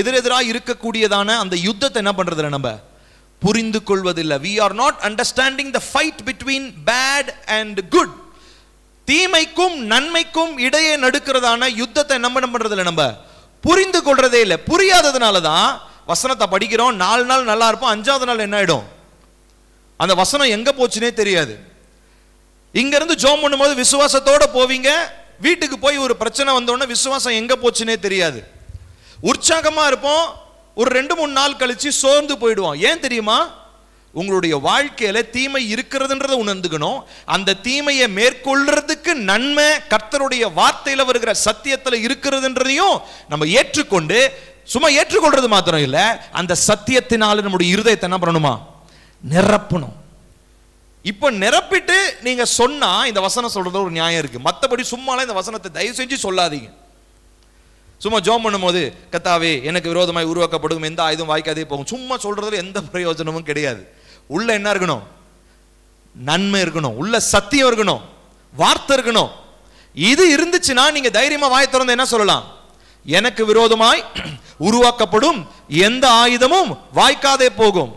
எதிரெதிராக இருக்கக்கூடியதான அந்த யுத்தத்தை என்ன பண்றது? நம்ம புரிந்து கொள்வதில்லை. we are not understanding the fight between bad and good. தீமைக்கும் நன்மைக்கும் இடையே நடக்கிறதான யுத்தத்தை என்ன பண்றதில்லை, நம்ம புரிந்து கொள்றதே இல்லை. புரியாததுனால தான் வசனத்தை படிக்கிறோம், 4 நாள் நல்லா இருப்போம், 5வது நாள் என்ன ஆயிடும்? அந்த வசனம் எங்க போச்சுனே தெரியாது. இங்க இருந்து ஜெபம் பண்ணும்போது விசுவாசத்தோட போவீங்க, வீட்டுக்கு போய் ஒரு பிரச்சனை வந்தோடனே விசுவாசம் எங்க போச்சுனே தெரியாது. உற்சாகமா இருப்போம், ஒரு 2-3 நாள் கழிச்சு சோர்ந்து போயிடுவோம். ஏன் தெரியுமா? உங்களுடைய வாழ்க்கையில தீமை இருக்கிறதுன்றதை உணர்ந்துக்கணும். அந்த தீமையை மேற்கொள்றதுக்கு நன்மை கர்த்தருடைய வார்த்தையில வருகிற சத்தியத்துல இருக்கிறதுன்றதையும் நம்ம ஏற்றுக்கொண்டு, சும்மா ஏற்றுக்கொள்றது மாத்திரம் இல்ல, அந்த சத்தியத்தினால நம்முடைய இருதயத்தை என்ன பண்ணணுமா? நிரப்பணும். இப்ப நிரப்பிட்டு நீங்க சொன்னா இந்த வசனம் சொல்றது ஒரு நியாயம் இருக்கு. மற்றபடி சும்மாலாம் இந்த வசனத்தை தயவு செஞ்சு சொல்லாதீங்க. சும்மா ஜெபம் பண்ணும்போது கர்த்தாவே எனக்கு விரோதமாய் உருவாக்கப்படும் எந்த ஆயுதம் வாய்க்காதே போகும், சும்மா சொல்றதுல எந்த பிரயோஜனமும் கிடையாது. உள்ள என்ன இருக்கணும்? நன்மை இருக்கணும், உள்ள சத்தியம் இருக்கணும், வார்த்தை இருக்கணும். இது இருந்துச்சுன்னா நீங்க தைரியமா வாய் திறந்து என்ன சொல்லலாம்? எனக்கு விரோதமாய் உருவாக்கப்படும் எந்த ஆயுதமும் வாய்க்காதே போகும்.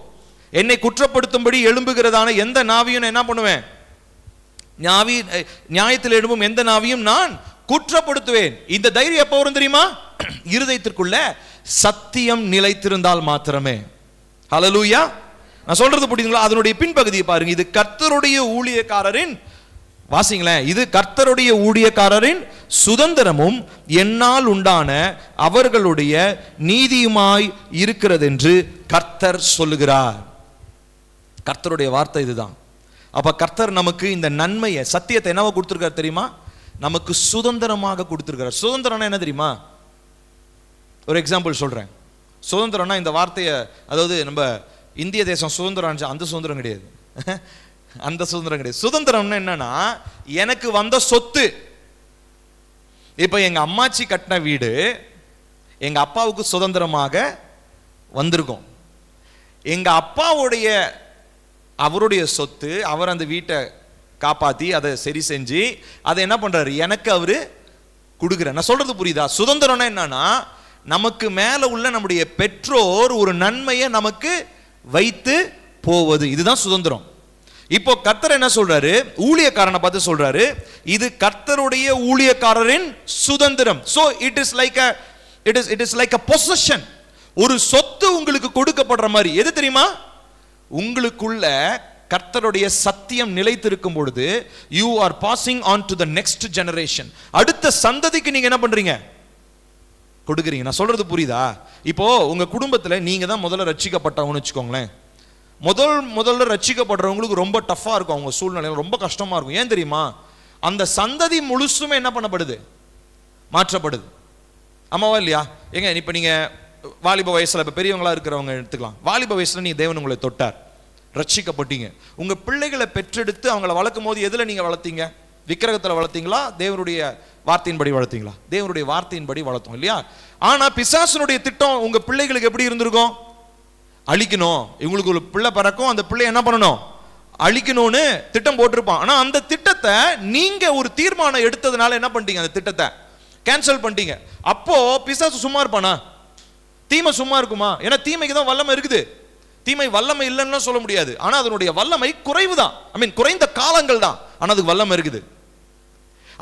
என்னை குற்றப்படுத்தும்படி எழும்புகிறதான எந்த நாவியும் என்ன பண்ணுவேன்? நியாயத்தில் எழும்பும் எந்த நாவியும் நான் குற்றப்படுத்துவேன். இந்த தைரியம் எப்போ வரும் தெரியுமா? இருதயத்திற்குள்ள சத்தியம் நிலைத்திருந்தால் மாத்திரமே. ஹல்லேலூயா. நான் சொல்றது புரியுதுங்களா? அதனுடைய பின்பகுதியை பாருங்க. இது கர்த்தருடைய ஊழியக்காரரின், வாசிங்களேன், இது கர்த்தருடைய ஊழியக்காரரின் சுதந்திரமும் என்னால் உண்டான அவர்களுடைய நீதியுமாய் இருக்கிறது என்று கர்த்தர் சொல்லுகிறார். கர்த்தருடைய வார்த்தை இதுதான். அப்ப கர்த்தர் நமக்கு இந்த நன்மையை, சத்தியத்தை என்னவா கொடுத்திருக்கார் தெரியுமா? நமக்கு சுதந்திரமாக கொடுத்திருக்கிறார். சுதந்திரம்னா என்ன தெரியுமா? ஒரு எக்ஸாம்பிள் சொல்றேன். சுதந்திரம்னா இந்த வார்த்தையை, அதாவது நம்ம இந்திய தேசம் சுதந்திரம், அந்த சுதந்திரம் கிடையாது, அந்த சுதந்திரம் கிடையாது. சுதந்திரம்னா என்னன்னா, எனக்கு வந்த சொத்து, இப்ப எங்க அம்மாச்சி கட்டின வீடு எங்க அப்பாவுக்கு சுதந்திரமாக வந்திருக்கும். எங்க அப்பாவுடைய அவருடைய சொத்து, அவர் அந்த வீட்டை காப்பாத்தி அதை சரி செஞ்சு அதை என்ன பண்றாரு, எனக்கு அவரு கொடுக்குற. நான் சொல்றது புரியுதா? சுதந்திரம்னா என்னன்னா, நமக்கு மேல உள்ள நம்முடைய பெற்றோர் ஒரு நன்மையை நமக்கு வைத்து போவது, இதுதான் சுதந்திரம். இப்போ கர்த்தர் என்ன சொல்றாரு, ஊழியக்காரனை பார்த்து சொல்றாரு, இது கர்த்தருடைய ஊழியக்காரரின் சுதந்திரம். So it is like a possession. ஒரு சொத்து உங்களுக்கு கொடுக்கப்படுற மாதிரி. எது தெரியுமா? உங்களுக்குள்ள கர்த்தருடைய சத்தியம் நிலைத்திருக்கும் பொழுது you are passing on to the next generation. அடுத்த சந்ததிக்கு நீங்க என்ன பண்றீங்க, கொடுக்குறீங்க. நான் சொல்றது புரியுதா? இப்போ உங்க குடும்பத்துல நீங்க தான் முதல்ல ரட்சிக்கப்பட்டவங்கன்னு வச்சுக்கோங்களேன். முதல்ல ரட்சிக்கப்படுறவங்களுக்கு ரொம்ப டஃபா இருக்கும், அவங்க சூழ்நிலை ரொம்ப கஷ்டமா இருக்கும். ஏன் தெரியுமா? அந்த சந்ததி முழுசுமே என்ன பண்ணப்படுது, மாற்றப்படுது. ஆமாவா இல்லையா? ஏங்க இப்ப நீங்க வாலிப வயசுல, இப்ப பெரியவங்களா இருக்கிறவங்க எடுத்துக்கலாம். வாலிப வயசுல நீங்க தேவன் உங்களை தொட்டார், ரட்சிக்கப்பட்டீங்க. உங்க பிள்ளைகளை பெற்றெடுத்து அவங்களை வளர்க்கும் போது எதுல நீங்க வளர்த்தீங்க? விக்கிரகத்துல வளர்த்தீங்களா, தேவனுடைய வார்த்தையின்படி வளர்த்தீங்களா? தேவனுடைய வார்த்தையின்படி வளர்த்தோம் இல்லையா? ஆனா பிசாசனுடைய திட்டம் உங்க பிள்ளைகளுக்கு எப்படி இருந்திருக்கும்? அழிக்கணும். இவங்களுக்கு ஒரு பிள்ளை பிறக்கும், அந்த பிள்ளை என்ன பண்ணணும், அழிக்கணும்னு திட்டம் போட்டிருப்பான். ஆனா அந்த திட்டத்தை நீங்க ஒரு தீர்மானம் எடுத்ததுனால என்ன பண்ணிட்டீங்க, அந்த திட்டத்தை கேன்சல் பண்ணிட்டீங்க. அப்போ பிசாசு சும்மா இருப்பானா? தீமை சும்மா இருக்குமா? ஏன்னா தீமைக்கு தான் வல்லமை இருக்குது. தீமை வல்லமை இல்லைன்னு சொல்ல முடியாது, ஆனா அதனுடைய வல்லமை குறைவுதான், குறைந்த காலங்கள் தான், ஆனா அதுக்கு வல்லமை இருக்குது.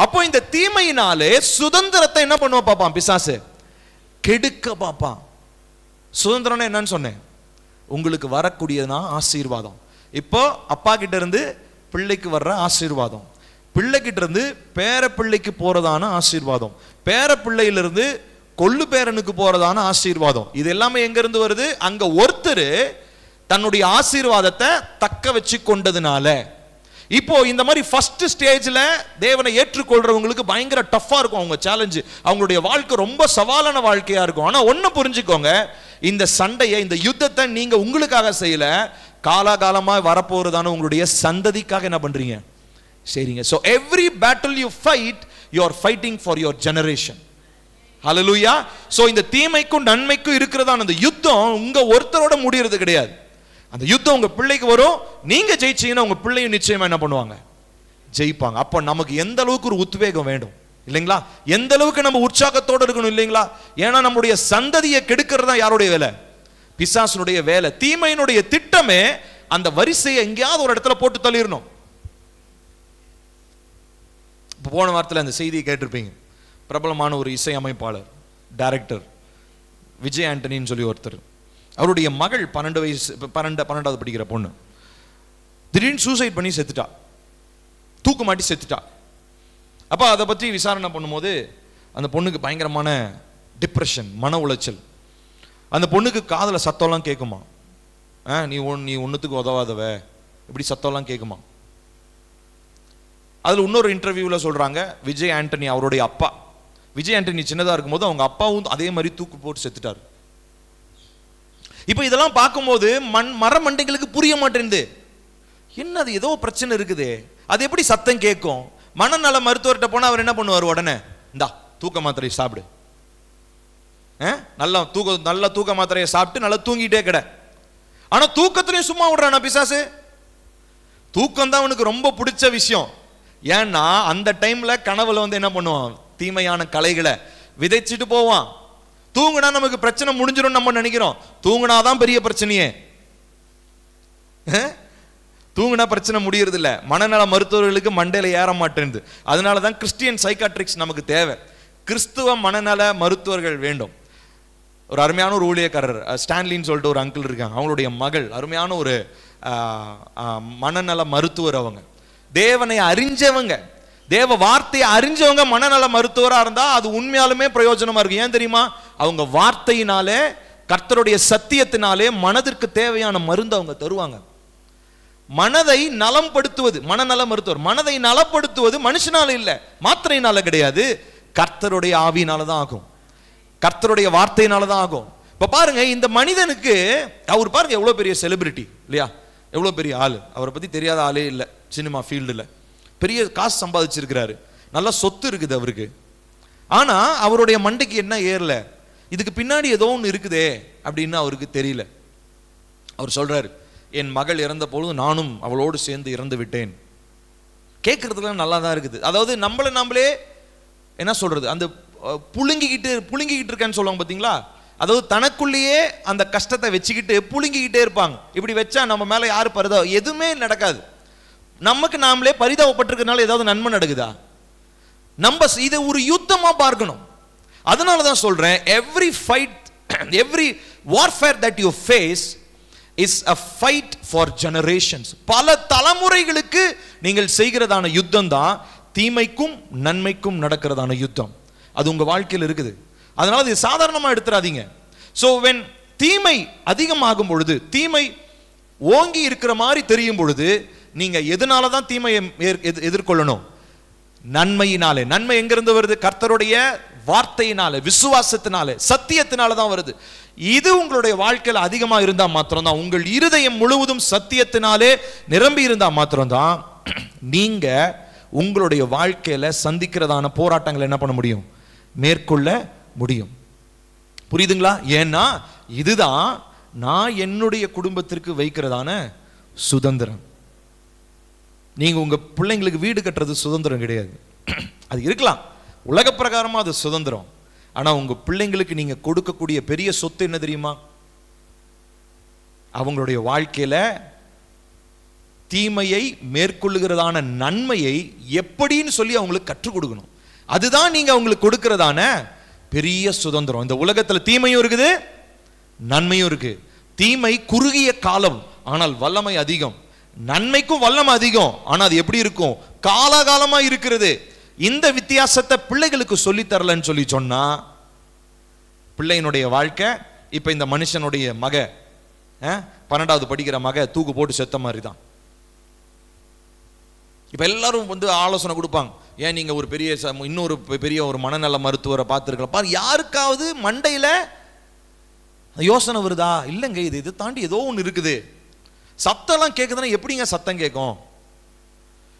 அப்போ இந்த தீமையினாலே சுதந்திரத்தை என்ன பண்ணுவா பாப்பான் பிசாசு, கெடுக்க பாப்பான். சுதந்திரம் என்னன்னு சொன்னேன், உங்களுக்கு வரக்கூடியதுனா ஆசீர்வாதம். இப்போ அப்பா கிட்ட இருந்து பிள்ளைக்கு வர்ற ஆசீர்வாதம், பிள்ளை கிட்ட இருந்து பேர பிள்ளைக்கு போறதான ஆசீர்வாதம், பேர பிள்ளையிலிருந்து கொள்ளு பேரனுக்கு போறதான ஆசீர்வாதம். இது எல்லாமே எங்க இருந்து வருது? அங்க ஒருத்தர் தன்னுடைய ஆசீர்வாதத்தை தக்க வச்சு கொண்டதுனால. இப்போ இந்த மாதிரி ஃபர்ஸ்ட் ஸ்டேஜ்ல தேவனை ஏற்றுக்கொள்றவங்களுக்கு பயங்கர டஃப்பா இருக்கும் அவங்க சேலஞ்சு, அவங்களுடைய வாழ்க்கை ரொம்ப சவாலான வாழ்க்கையா இருக்கும். ஆனா ஒன்னு புரிஞ்சுக்கோங்க, இந்த சண்டையை, இந்த யுத்தத்தை நீங்க உங்களுக்காக செய்யல, காலாகாலமா வரப்போறதான உங்களுடைய சந்ததிக்காக என்ன பண்றீங்க, சரிங்க. So every battle you fight, you are fighting for your generation. Hallelujah. So இந்த தீமைக்கும் நன்மைக்கும் இருக்கிறதான அந்த யுத்தம் உங்க ஒருத்தரோட முடியறது கிடையாது. அந்த யுத்தம் உங்க பிள்ளைக்கு வரும், நீங்க ஜெயிச்சீங்கன்னா உங்க பிள்ளையும் நிச்சயமா என்ன பண்ணுவாங்க, ஜெயிப்பாங்க. அப்ப நமக்கு எந்த அளவுக்கு ஒரு உத்வேகம் வேண்டும் இல்லைங்களா, எந்த அளவுக்கு நம்ம உற்சாகத்தோடு இருக்கணும் இல்லைங்களா? ஏன்னா நம்முடைய சந்ததியை கெடுக்கிறது தான் யாருடைய வேலை, பிசாசுனுடைய வேலை. தீமையினுடைய திட்டமே அந்த வரிசையை எங்கேயாவது ஒரு இடத்துல போட்டு தள்ளிடணும். போன வாரத்தில் அந்த செய்தியை கேட்டிருப்பீங்க. பிரபலமான ஒரு இசை அமைப்பாளர், டைரக்டர் விஜய் ஆண்டனின்னு சொல்லி ஒருத்தர், அவருடைய மகள் 12வது படிக்கிற பொண்ணு திடீர்னு சூசைட் பண்ணி செத்துட்டா, தூக்கு மாட்டி செத்துட்டா. அப்போ அதை பற்றி விசாரணை பண்ணும்போது அந்த பொண்ணுக்கு பயங்கரமான டிப்ரெஷன், மன உளைச்சல். அந்த பொண்ணுக்கு காதில் சத்தம்லாம் கேட்குமா, நீ ஒன்றுத்துக்கு உதவாதவ, இப்படி சத்தம்லாம் கேட்குமா. அதில் இன்னொரு இன்டர்வியூவில் சொல்கிறாங்க, விஜய் ஆண்டனி அவருடைய அப்பா, விஜய் ஆண்டனி சின்னதாக இருக்கும்போது அவங்க அப்பாவும் அதே மாதிரி தூக்கு போட்டு செத்துட்டார். இப்போ இதெல்லாம் பார்க்கும்போது மரமண்டைகளுக்கு புரிய மாட்டேங்குது, என்ன அது ஏதோ பிரச்சனை இருக்குது, அது எப்படி சத்தம் கேட்கும்? மனநல மருத்துவர்கிட்ட போனால் அவர் என்ன பண்ணுவார், உடனே இந்தா தூக்க மாத்திரையை சாப்பிடு, நல்ல தூக்க மாத்திரையை சாப்பிட்டு நல்லா தூங்கிட்டே கிட. ஆனால் தூக்கத்திலையும் சும்மா விடுறானா பிசாசு. தூக்கம் தான் அவனுக்கு ரொம்ப பிடிச்ச விஷயம். ஏன்னா அந்த டைம்ல கனவுல என்ன பண்ணுவான், தீமையான கலைகளை விதைச்சிட்டு போவான். தூங்குனா நமக்கு பிரச்சனை முடிஞ்சிடும் நம்ம நினைக்கிறோம், தூங்குனாதான் பெரிய பிரச்சனையே. தூங்குனா பிரச்சனை முடியறது இல்ல. மனநல மருத்துவர்களுக்கு மண்டையில ஏற மாட்டேங்குது. அதனாலதான் கிறிஸ்டியன் சைக்காட்ரிக்ஸ் நமக்கு தேவை, கிறிஸ்துவ மனநல மருத்துவர்கள் வேண்டும். ஒரு அருமையான ஒரு ஊழியக்காரர் ஸ்டான்லின்னு சொல்லிட்டு ஒரு அங்கிள் இருக்காங்க. அவங்களுடைய மகள் அருமையான ஒரு மனநல மருத்துவர். அவங்க தேவனை அறிஞ்சவங்க, தேவ வார்த்தையை அறிஞ்சவங்க. மனநல மருத்துவராக இருந்தா அது உண்மையாலுமே பிரயோஜனமா இருக்கு. ஏன் தெரியுமா? அவங்க வார்த்தையினாலே, கர்த்தருடைய சத்தியத்தினாலே மனதிற்கு தேவையான மருந்து அவங்க தருவாங்க. மனதை நலம்படுத்துவது மனநல மருத்துவர். மனதை நலப்படுத்துவது மனுஷனால இல்ல, மாத்திரையினால கிடையாது, கர்த்தருடைய ஆவியினால தான் ஆகும், கர்த்தருடைய வார்த்தையினால தான் ஆகும். இப்ப பாருங்க, இந்த மனிதனுக்கு அவர் பாருங்க எவ்வளவு பெரிய செலிபிரிட்டி இல்லையா, எவ்வளவு பெரிய ஆளு. அவரை பத்தி தெரியாத ஆளே இல்ல. சினிமா ஃபீல்டுல பெரிய காசு சம்பாதிச்சிருக்கிறாரு, நல்ல சொத்து இருக்குது அவருக்கு. ஆனா அவருடைய மண்டைக்கு என்ன ஏறல, இதுக்கு பின்னாடி ஏதோ ஒன்று இருக்குதே அப்படின்னு அவருக்கு தெரியல. அவர் சொல்றாரு, என் மகள் இறந்த பொழுது நானும் அவளோடு சேர்ந்து இறந்து விட்டேன். கேட்கறதுல நல்லா தான் இருக்குது. அதாவது நம்மளே என்ன சொல்றது, அந்த புழுங்கிக்கிட்டு இருக்கேன்னு சொல்லுவாங்க பாத்தீங்களா. அதாவது தனக்குள்ளேயே அந்த கஷ்டத்தை வச்சுக்கிட்டு புழுங்கிக்கிட்டே இருப்பாங்க. இப்படி வச்சா நம்ம மேல யாரு பரிதாபம், எதுவுமே நடக்காது. நமக்கு நாமளே பரிதாபப்பட்டிருக்கனால ஏதாவது நன்மை நடக்குதா? நம்ம இதை ஒரு யுத்தமா பார்க்கணும். அதனாலதான் சொல்றேன், every warfare that you face is a fight for generations. பல தலைமுறைகளுக்கு நீங்கள் செய்கிறதான யுத்தம் தான் தீமைக்கும் நன்மைக்கும் நடக்கிறதான யுத்தம். அது உங்க வாழ்க்கையில் இருக்குது. அதனால இது சாதாரணமா எடுத்துறாதீங்க. So when தீமை அதிகமாகும் பொழுது, தீமை ஓங்கி இருக்கிற மாதிரி தெரியும் பொழுது, நீங்க எதனால தான் தீமையை எதிர்கொள்ளணும்? நன்மையினாலே. நன்மை எங்கிருந்து வருது? கர்த்தருடைய வார்த்தையினாலே, விசுவாசத்தினாலே, சத்தியத்தினால தான் வருது. இது உங்களுடைய வாழ்க்கையில் அதிகமா இருந்தா மாத்திரம்தான், உங்கள் இருதயம் முழுவதும் சத்தியத்தினாலே நிரம்பி இருந்தா மாத்திரம்தான் நீங்க உங்களுடைய வாழ்க்கையில சந்திக்கிறதான போராட்டங்களை என்ன பண்ண முடியும்? மேற்கொள்ள முடியும். புரியுதுங்களா? ஏன்னா இதுதான் நான் என்னுடைய குடும்பத்திற்கு வைக்கிறதான சுதந்திரம். நீங்க உங்க பிள்ளைங்களுக்கு வீடு கட்டுறது சுதந்திரம் கிடையாது. அது இருக்கலாம், உலக பிரகாரமா அது சுதந்திரம். ஆனா உங்க பிள்ளைங்களுக்கு நீங்க கொடுக்கக்கூடிய பெரிய சொத்து என்ன தெரியுமா? அவங்களுடைய வாழ்க்கையில தீமையை மேற்கொள்ளுகிறதான நன்மையை எப்படின்னு சொல்லி அவங்களுக்கு கற்றுக் கொடுக்கணும். அதுதான் நீங்க அவங்களுக்கு கொடுக்கிறதான பெரிய சுதந்திரம். இந்த உலகத்துல தீமையும் இருக்குது, நன்மையும் இருக்கு. தீமை குறுகிய காலம், ஆனால் வல்லமை அதிகம். நன்மைக்கும் வல்லமை அதிகம், ஆனா அது எப்படி இருக்கும்? காலகாலமா இருக்கிறது. இந்த வித்தியாசத்தை பிள்ளைகளுக்கு சொல்லி தரலன்னு சொல்லி சொன்னா, பிள்ளையினுடைய வாழ்க்கை இப்ப இந்த மனுஷனுடைய மக 12வது படிக்கிற மக தூக்கு போட்டு செத்த மாதிரி தான். இப்ப எல்லாரும் ஆலோசனை கொடுப்பாங்க, ஏன் நீங்க ஒரு பெரிய இன்னொரு பெரிய ஒரு மனநல மருத்துவரை பார்த்துருக்கலாம் பாரு. யாருக்காவது மண்டையில யோசனை வருதா? இல்லைங்க, இது தாண்டி ஏதோ ஒன்று இருக்குது. சத்தம்லாம் கேட்குதுன்னா எப்படிங்க சத்தம் கேட்கும்?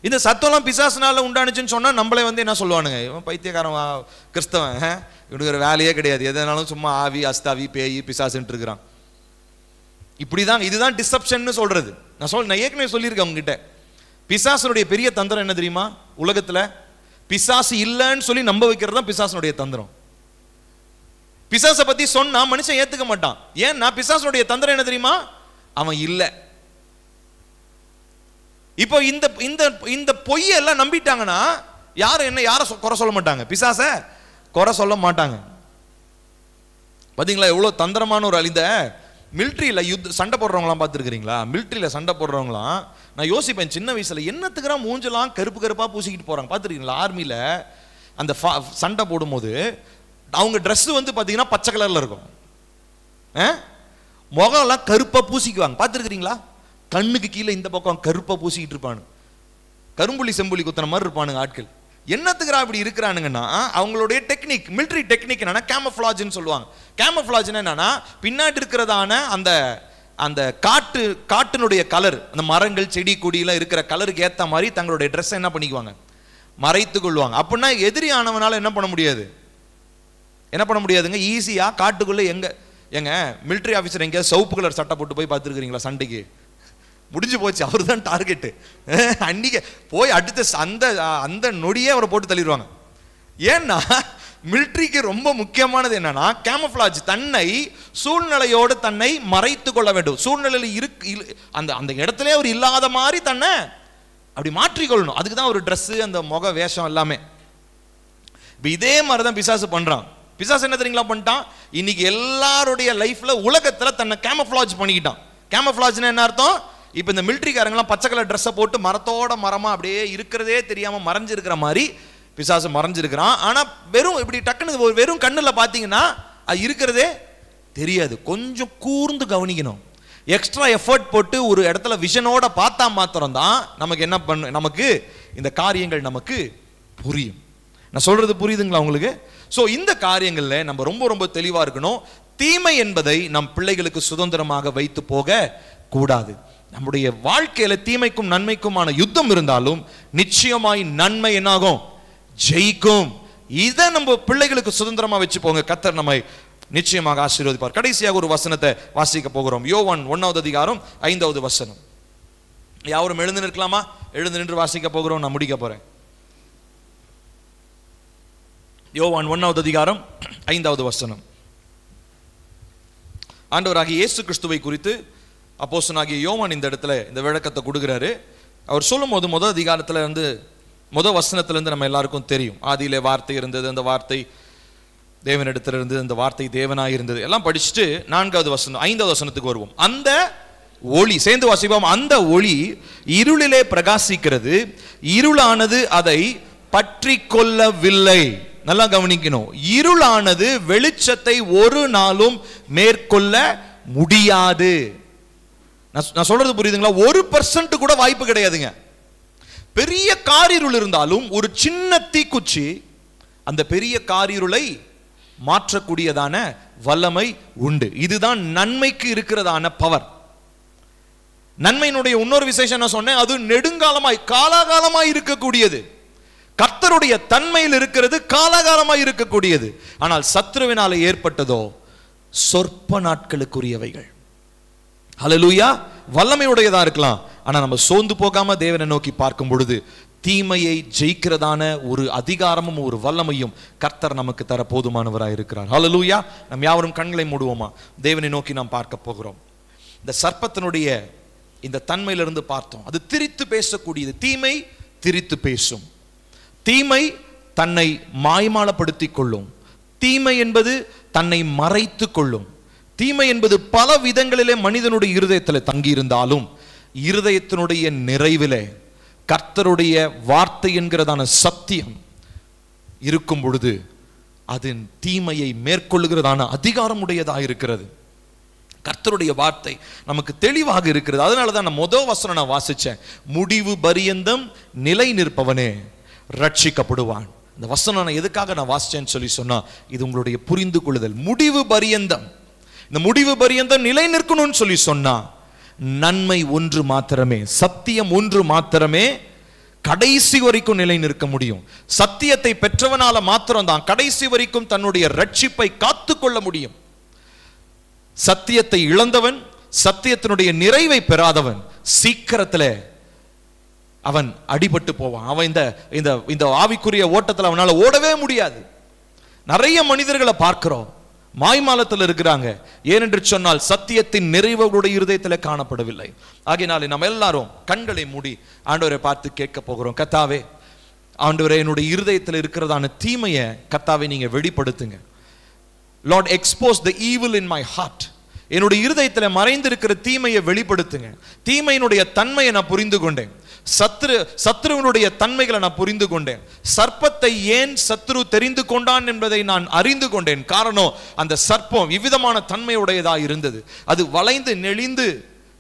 இந்த சத்தம்லாம் பிசாசுனால உண்டானுச்சுன்னு சொன்னா நம்மளே என்ன சொல்லுவானுங்க, இவன் பைத்தியக்காரன் கிறிஸ்தவன், இவனுக்கு ஒரு வேலையே கிடையாது, எதனாலும் சும்மா ஆவி அஸ்தாவி பேய் பிசாசுன்னு இருக்கிறான். இப்படிதான், இதுதான் டிசப்ஷன் சொல்றது. நான் ஏற்கனவே சொல்லியிருக்கேன் உங்ககிட்ட, பிசாசனுடைய பெரிய தந்திரம் என்ன தெரியுமா? உலகத்துல பிசாசு இல்லைன்னு சொல்லி நம்ப வைக்கிறது தான் பிசாசனுடைய தந்திரம். பிசாசை பத்தி சொன்னா மனுஷன் ஏத்துக்க மாட்டான். ஏன்னா பிசாசனுடைய தந்திரம் என்ன தெரியுமா? அவன் இல்லை. இப்போ இந்த பொய்யெல்லாம் நம்பிட்டாங்கன்னா யாரை குறை சொல்ல மாட்டாங்க, பிசாச குறை சொல்ல மாட்டாங்க. பாத்தீங்களா எவ்வளவு தந்திரமான ஒரு இந்த மிலிட்ரியில சண்டை போடுறவங்களாம் பார்த்துருக்கிறீங்களா? மிலிட்ரியில சண்டை போடுறவங்களாம் நான் யோசிப்பேன், சின்ன வயசுல என்னத்துக்குறான் மூஞ்சலாம் கருப்பா பூசிக்கிட்டு போறாங்க பார்த்துருக்கீங்களா? ஆர்மியில அந்த சண்டை போடும்போது அவங்க ட்ரெஸ் பாத்தீங்கன்னா பச்சை கலர்ல இருக்கும், முகம் எல்லாம் கருப்பா பூசிக்குவாங்க பார்த்துருக்கிறீங்களா? கண்ணுக்கு கீழே இந்த பக்கம் கருப்பா பூசிக்கிட்டு இருப்பானு, கரும்புள்ளி செம்புள்ளி குத்துன மாதிரி இருப்பானுங்க ஆட்கள். என்னத்துக்குறா இப்படி இருக்கிறானுங்கன்னா அவங்களுடைய டெக்னிக், மிலிட்ரி டெக்னிக் என்னன்னா கேமஃப்ளாஜ்னு சொல்லுவாங்க. கேமஃப்ளாஜ்னா என்னன்னா பின்னாடி இருக்கிறதான அந்த அந்த காட்டினுடைய கலர், அந்த மரங்கள் செடி கொடியெல்லாம் இருக்கிற கலருக்கு ஏற்ற மாதிரி தங்களுடைய ட்ரெஸ் என்ன பண்ணிக்குவாங்க, மறைத்து கொள்வாங்க. அப்படின்னா எதிரி ஆனவனால என்ன பண்ண முடியாதுங்க, ஈஸியா காட்டுக்குள்ள எங்க மிலிட்ரி ஆஃபீஸர் எங்கேயாவது சிவப்பு கலர் சட்டை போட்டு போய் பார்த்துருக்கிறீங்களா? சண்டைக்கு முடிஞ்சு போச்சு, அவரு தான் டார்கெட்டு. அன்னைக்கு போய் அடுத்த அந்த நொடியே அவரை போட்டு தள்ளிடுவாங்க. ஏன்னா மிலிட்ரிக்கு ரொம்ப முக்கியமானது என்னன்னா கேமஃப்ளாஜ், தன்னை சூழ்நிலையோடு தன்னை மறைத்து கொள்ள வேண்டும். சூழ்நிலையில் அந்த இடத்துல அவர் இல்லாத மாதிரி தன்னை அப்படி மாற்றிக்கொள்ளணும். அதுக்கு தான் ஒரு ட்ரெஸ், அந்த முக வேஷம் எல்லாமே. இதே மாதிரிதான் பிசாசு பண்றான். பிசாசு என்ன தெரியுங்களா பண்ணிட்டான், இன்னைக்கு எல்லாருடைய லைஃப்ல உலகத்துல தன்னை கேமஃப்ளாஜ் பண்ணிக்கிட்டான். கேமஃப்ளாஜ்னா என்ன அர்த்தம்? இப்ப இந்த மிலிட்டரிக்காரங்களாம் பச்சை கலர் ட்ரெஸ்ஸை போட்டு மரத்தோட மரமா அப்படியே இருக்கிறதே தெரியாம மறைஞ்சிருக்கிற மாதிரி பிசாசு மறைஞ்சிருக்கிறான். ஆனா வெறும் இப்படி டக்குன்னு வெறும் கண்ணுல பாத்தீங்கன்னா அது இருக்கிறதே தெரியாது. கொஞ்சம் கூர்ந்து கவனிக்கணும், எக்ஸ்ட்ரா எஃபர்ட் போட்டு ஒரு இடத்துல விஷனோட பார்த்தா மாத்திரம் தான் நமக்கு என்ன பண்ண, நமக்கு இந்த காரியங்கள் நமக்கு புரியும். நான் சொல்றது புரியுதுங்களா உங்களுக்கு? சோ இந்த காரியங்கள்ல நம்ம ரொம்ப ரொம்ப தெளிவா இருக்கணும். தீமை என்பதை நம் பிள்ளைகளுக்கு சுதந்திரமாக வைத்து போக கூடாது. நம்முடைய வாழ்க்கையில தீமைக்கும் நன்மைக்குமான யுத்தம் இருந்தாலும் நிச்சயமாய் நன்மை என்னாகும், ஜெயிக்கும். இதை நம்ம பிள்ளைகளுக்கு சுதந்திரமா வச்சு போங்க. கர்த்தர் நம்மை நிச்சயமாக ஆசீர்வதிப்பார். கடைசியாக ஒரு வசனத்தை வாசிக்க போகிறோம். யோவான் 1வது அதிகாரம் 5வது வசனம். யாரும் எழுந்து நிற்கலாமா? எழுந்து நின்று வாசிக்க போகிறோம். நான் முடிக்க போறேன். யோவான் 1வது அதிகாரம் 5வது வசனம். ஆண்டவராகிய இயேசு கிறிஸ்துவை குறித்து அப்போஸ்தலனாகிய யோவான் இந்த இடத்துல இந்த விளக்கத்தை கொடுக்கிறாரு. அவர் சொல்லும் போது முதல் அதிகாரத்துல இருந்து முதல் வசனத்திலிருந்து நம்ம எல்லாருக்கும் தெரியும். ஆதியிலே வார்த்தை இருந்தது, அந்த வார்த்தை தேவனிடத்தில் இருந்தது, அந்த வார்த்தை தேவனாய் இருந்தது. எல்லாம் படிச்சுட்டு 4வது வசனம் 5வது வசனத்துக்கு வருவோம். அந்த ஒளி, சேர்ந்து வாசிப்போம். அந்த ஒளி இருளிலே பிரகாசிக்கிறது, இருளானது அதை பற்றி கொள்ளவில்லை. நல்லா கவனிக்கணும், இருளானது வெளிச்சத்தை ஒரு நாளும் மேற்கொள்ள முடியாது. நான் சொல்றது புரியுதுங்களா? 1% கூட வாய்ப்பு கிடையாதுங்க. பெரிய காரிருள் இருந்தாலும் ஒரு சின்ன தீக்குச்சி அந்த பெரிய காரிருளை மாற்றக்கூடியதான வல்லமை உண்டு. இதுதான் நன்மைக்கு இருக்கிறதான பவர். நன்மையினுடைய இன்னொரு விசேஷம் என்ன சொன்னேன், அது நெடுங்காலமாய் காலாகாலமாய் இருக்கக்கூடியது. கர்த்தருடைய தன்மையில் இருக்கிறது காலாகாலமாய் இருக்கக்கூடியது. ஆனால் சத்ருவினால ஏற்பட்டதோ சொற்ப நாட்களுக்குரியவைகள். ஹல்லேலூயா. வல்லமையுடையதா இருக்கலாம், ஆனா நம்ம சோர்ந்து போகாம தேவனை நோக்கி பார்க்கும் பொழுது தீமையை ஜெயிக்கிறதான ஒரு அதிகாரமும் ஒரு வல்லமையும் கர்த்தர் நமக்கு தர போதுமானவராய் இருக்கிறார். ஹல்லேலூயா. நாம் யாவரும் கண்களை மூடுவோமா? தேவனை நோக்கி நாம் பார்க்க போகிறோம். இந்த சர்ப்பத்தினுடைய இந்த தன்மையிலிருந்து பார்த்தோம். அது திரித்து பேசக்கூடியது. தீமை திரித்து பேசும். தீமை தன்னை மாய்மாலப்படுத்திக் கொள்ளும். தீமை என்பது தன்னை மறைத்து கொள்ளும். தீமை என்பது பல விதங்களிலே மனிதனுடைய இருதயத்தில் தங்கியிருந்தாலும் இருதயத்தினுடைய நிறைவிலே கர்த்தருடைய வார்த்தை என்கிறதான சத்தியம் இருக்கும் பொழுது அது தீமையை மேற்கொள்ளுகிறதான அதிகாரம் உடையதாக இருக்கிறது. கர்த்தருடைய வார்த்தை நமக்கு தெளிவாக இருக்கிறது. அதனால தான் நான் முதல் வசனம் நான் வாசிச்சேன், முடிவு பரியந்தம் நிலை நிற்பவனே ரட்சிக்கப்படுவான். இந்த வசனம் நான் எதுக்காக நான் வாசிச்சேன்னு சொல்லி சொன்னா, இது உங்களுடைய புரிந்து கொள்ளுதல். முடிவு பரியந்தம், இந்த முடிவு பரியந்தம் நிலை நிற்கணும்னு சொல்லி சொன்னா நன்மை ஒன்று மாத்திரமே, சத்தியம் ஒன்று மாத்திரமே கடைசி வரைக்கும் நிலை நிற்க முடியும். சத்தியத்தை பெற்றவனால மாத்திரம் தான் கடைசி வரைக்கும் தன்னுடைய ரட்சிப்பை காத்து கொள்ள முடியும். சத்தியத்தை இழந்தவன், சத்தியத்தினுடைய நிறைவை பெறாதவன் சீக்கிரத்தில் அவன் அடிபட்டு போவான். அவன் இந்த ஆவிக்குரிய ஓட்டத்தில் அவனால ஓடவே முடியாது. நிறைய மனிதர்களை பார்க்கிறோம், மாய்மாலத்தில் இருக்கிறாங்க. ஏனென்று சொன்னால் சத்தியத்தின் நிறைவுடைய இருதயத்தில் காணப்படவில்லை. ஆகையினாலே நம்ம எல்லாரும் கண்களை மூடி ஆண்டவரை பார்த்து கேட்க போகிறோம். கர்த்தாவே, ஆண்டவரே, என்னுடைய இருதயத்தில் இருக்கிறதான தீமையை கர்த்தாவே நீங்க வெளிப்படுத்துங்க. Lord, expose the evil in my heart. என்னுடைய இருதயத்தில் மறைந்திருக்கிற தீமையை வெளிப்படுத்துங்க. தீமையினுடைய தன்மையை நான் புரிந்து கொண்டேன். சத்ருவனுடைய தன்மைகளை நான் புரிந்து கொண்டேன். சர்ப்பத்தை ஏன் சத்ரு தெரிந்து கொண்டான் என்பதை நான் அறிந்து கொண்டேன். காரணம், அந்த சர்ப்பம் இவ்விதமான தன்மையுடையதாக இருந்தது. அது வளைந்து நெளிந்து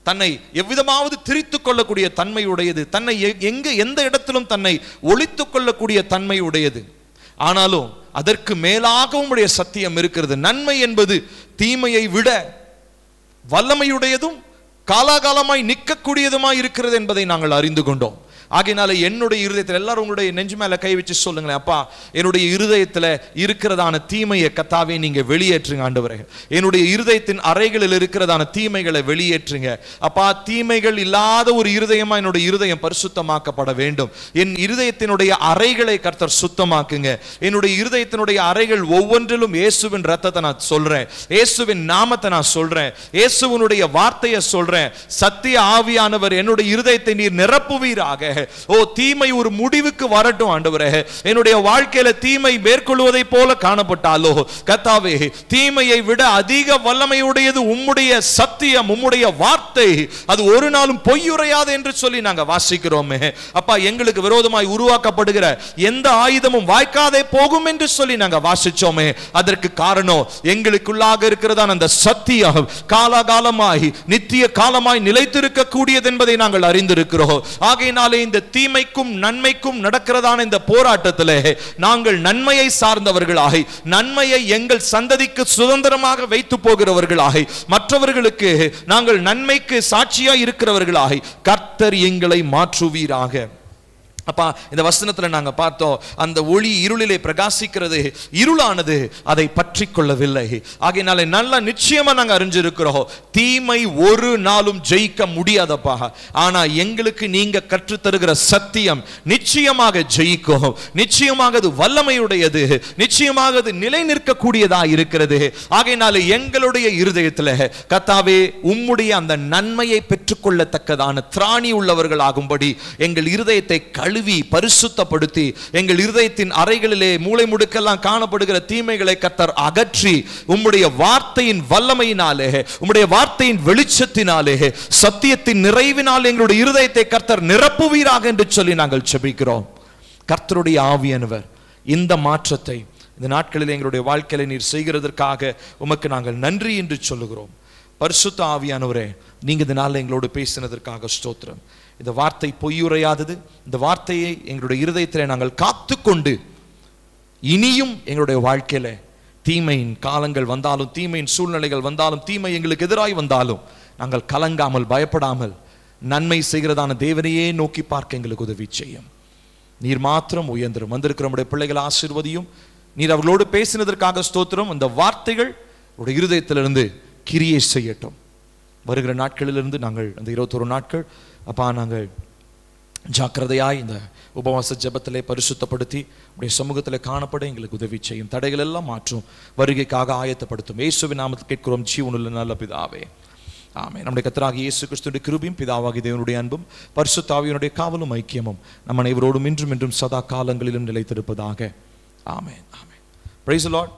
தன்னை எவ்விதமாவது திரித்து கொள்ளக்கூடிய தன்மையுடையது. தன்னை எந்த இடத்திலும் தன்னை ஒளித்து கொள்ளக்கூடிய தன்மையுடையது. ஆனாலும் அதற்கு மேலாகவும் உடைய சத்தியம் இருக்கிறது. நன்மை என்பது தீமையை விட வல்லமையுடையதும் காலாகாலமாய் நிற்கக்கூடியதுமாய் இருக்கிறது என்பதை நாங்கள் அறிந்து கொண்டோம். ஆகையினால என்னுடைய இருதயத்தில், எல்லாரும் உங்களுடைய நெஞ்சு மேல கை வச்சு சொல்லுங்களேன், அப்பா, என்னுடைய இருதயத்தில் இருக்கிறதான தீமையை கர்த்தாவே நீங்க வெளியேற்றுங்க. ஆண்டவரே, என்னுடைய இருதயத்தின் அறைகளில் இருக்கிறதான தீமைகளை வெளியேற்றுங்க. அப்பா, தீமைகள் இல்லாத ஒரு இருதயமா என்னுடைய இருதயம் பரிசுத்தமாக்கப்பட வேண்டும். என் இருதயத்தினுடைய அறைகளை கர்த்தர் சுத்தமாக்குங்க. என்னுடைய இருதயத்தினுடைய அறைகள் ஒவ்வொன்றிலும் இயேசுவின் ரத்தத்தை நான் சொல்றேன், இயேசுவின் நாமத்தை நான் சொல்றேன், இயேசுவினுடைய வார்த்தையை சொல்றேன். சத்திய ஆவியானவர் என்னுடைய இருதயத்தை நீர் நிரப்புவீராக. ஓ தீமை ஒரு முடிவுக்கு வரட்டும் ஆண்டவரே. என்னுடைய வாழ்க்கையில தீமை மேற்கொள்வதை போல காணப்பட்டாலோ கர்த்தாவே, தீமையை விட அதிக வல்லமையுடையது உம்முடைய சத்தியம், உம்முடைய வார்த்தை. அது ஒரு நாளும் பொய்யுரையாது என்று சொல்லி நாங்க வாசிக்கிறோமே அப்பா. எங்களுக்கு விரோதமாய் உருவாக்கப்படுகிற எந்த ஆயுதமும் வாய்க்காதே போகும் என்று சொல்லி நாங்க வாசிச்சோமே. அதற்கு காரணம் எங்களுக்குள்ளாக இருக்கிறதான அந்த சத்தியம் காலகாலமாய் நித்திய காலமாய் நிலைத்திருக்க கூடியது என்பதை நாங்கள் அறிந்திருக்கிறோம். ஆகையினாலே இந்த தீமைக்கும் நன்மைக்கும் நடக்கிறதான இந்த போராட்டத்திலே நாங்கள் நன்மையை சார்ந்தவர்களாய், நன்மையை எங்கள் சந்ததிக்கு சுதந்திரமாக வைத்து போகிறவர்களாய், மற்றவர்களுக்கு நாங்கள் நன்மைக்கு சாட்சியாய் இருக்கிறவர்களாய் கர்த்தர் எங்களை மாற்றுவீராக. அப்பா, இந்த வசனத்துல நாங்க பார்த்தோம், அந்த ஒளி இருளிலே பிரகாசிக்கிறது, இருளானது அதை பற்றி கொள்ளவில்லை. ஆகையினாலே நல்ல நிச்சயமா நாங்க அறிஞ்சிருக்கிறோம், தீமை ஒரு நாளும் ஜெயிக்க முடியாதப்பா. ஆனா எங்களுக்கு நீங்க கற்றுத்தருகிற சத்தியம் நிச்சயமாக ஜெயிக்கும், நிச்சயமாக அது வல்லமையுடையது, நிச்சயமாக அது நிலை நிற்கக்கூடியதா இருக்கிறது. ஆகையினாலே எங்களுடைய இருதயத்துல கர்த்தாவே உம்முடைய அந்த நன்மையை பெற்றுக்கொள்ளத்தக்கதான திராணி உள்ளவர்களாகும்படி எங்கள் இருதயத்தை பரிசுத்தப்படுத்தி, எங்கள் இருதயத்தின் அறைகளிலே மூளை முடுக்கெல்லாம் காணப்படுகிற தீமைகளை கர்த்தர் அகற்றி உம்முடைய வார்த்தையின் வல்லமையினாலே, உம்முடைய வார்த்தையின் வெளிச்சத்தினாலே, சத்தியத்தின் நிறைவினால் எங்களுடைய இருதயத்தை கர்த்தர் நிரப்புவீராக என்று சொல்லி நாங்கள் ஜெபிக்கிறோம். கர்த்தருடைய ஆவியானவர் இந்த மாற்றத்தை இந்த நாட்களில் எங்களுடைய வாழ்க்கையில நீர் செய்கிறதற்காக உமக்கு நாங்கள் நன்றி என்று சொல்லுகிறோம். பரிசுத்த ஆவியானவரே, நீங்க இந்த நாளில் எங்களோடு பேசினதற்காக ஸ்தோத்திரம். இந்த வார்த்தை பொய்யுரையாதது. இந்த வார்த்தையை எங்களுடைய இருதயத்தில் நாங்கள் காத்துக்கொண்டு இனியும் எங்களுடைய வாழ்க்கையில தீமையின் காலங்கள் வந்தாலும், தீமையின் சூழ்நிலைகள் வந்தாலும், தீமை எங்களுக்கு எதிராய் வந்தாலும் நாங்கள் கலங்காமல் பயப்படாமல் நன்மை செய்கிறதான தேவனையே நோக்கி பார்க்க எங்களுக்கு உதவி செய்யும். நீர் மாத்திரம் உயர்ந்திரும். வந்திருக்கிற நம்முடைய பிள்ளைகள் ஆசீர்வதியும். நீர் அவர்களோடு பேசினதற்காக ஸ்தோத்திரம். இந்த வார்த்தைகள் உடைய இருதயத்திலிருந்து கிரியை செய்யட்டும். வருகிற நாட்களிலிருந்து நாங்கள் அந்த 21 நாட்கள் அப்பா நாங்கள் ஜாக்கிரதையாய் இந்த உபவாச ஜெபத்திலே பரிசுத்தப்படுத்தி உடைய சமூகத்தில் காணப்பட எங்களுக்கு உதவி செய்யும். தடைகள் எல்லாம் மாற்றும். வருகைக்காக ஆயத்தப்படுத்தும். இயேசுவின் நாமத்தில் கேட்கிறோம் ஜீவனுள்ள நல்ல பிதாவே, ஆமென். நம்முடைய கர்த்தராகிய இயேசு கிறிஸ்துவின் கிருபையும் பிதாவாகிய தேவனுடைய அன்பும் பரிசுத்த ஆவியினுடைய காவலும் ஐக்கியமும் நம் அனைவரோடும் இன்றும் என்றும் சதா காலங்களிலும் நிலைத்திருப்பதாக. ஆமென், ஆமென். Praise the Lord.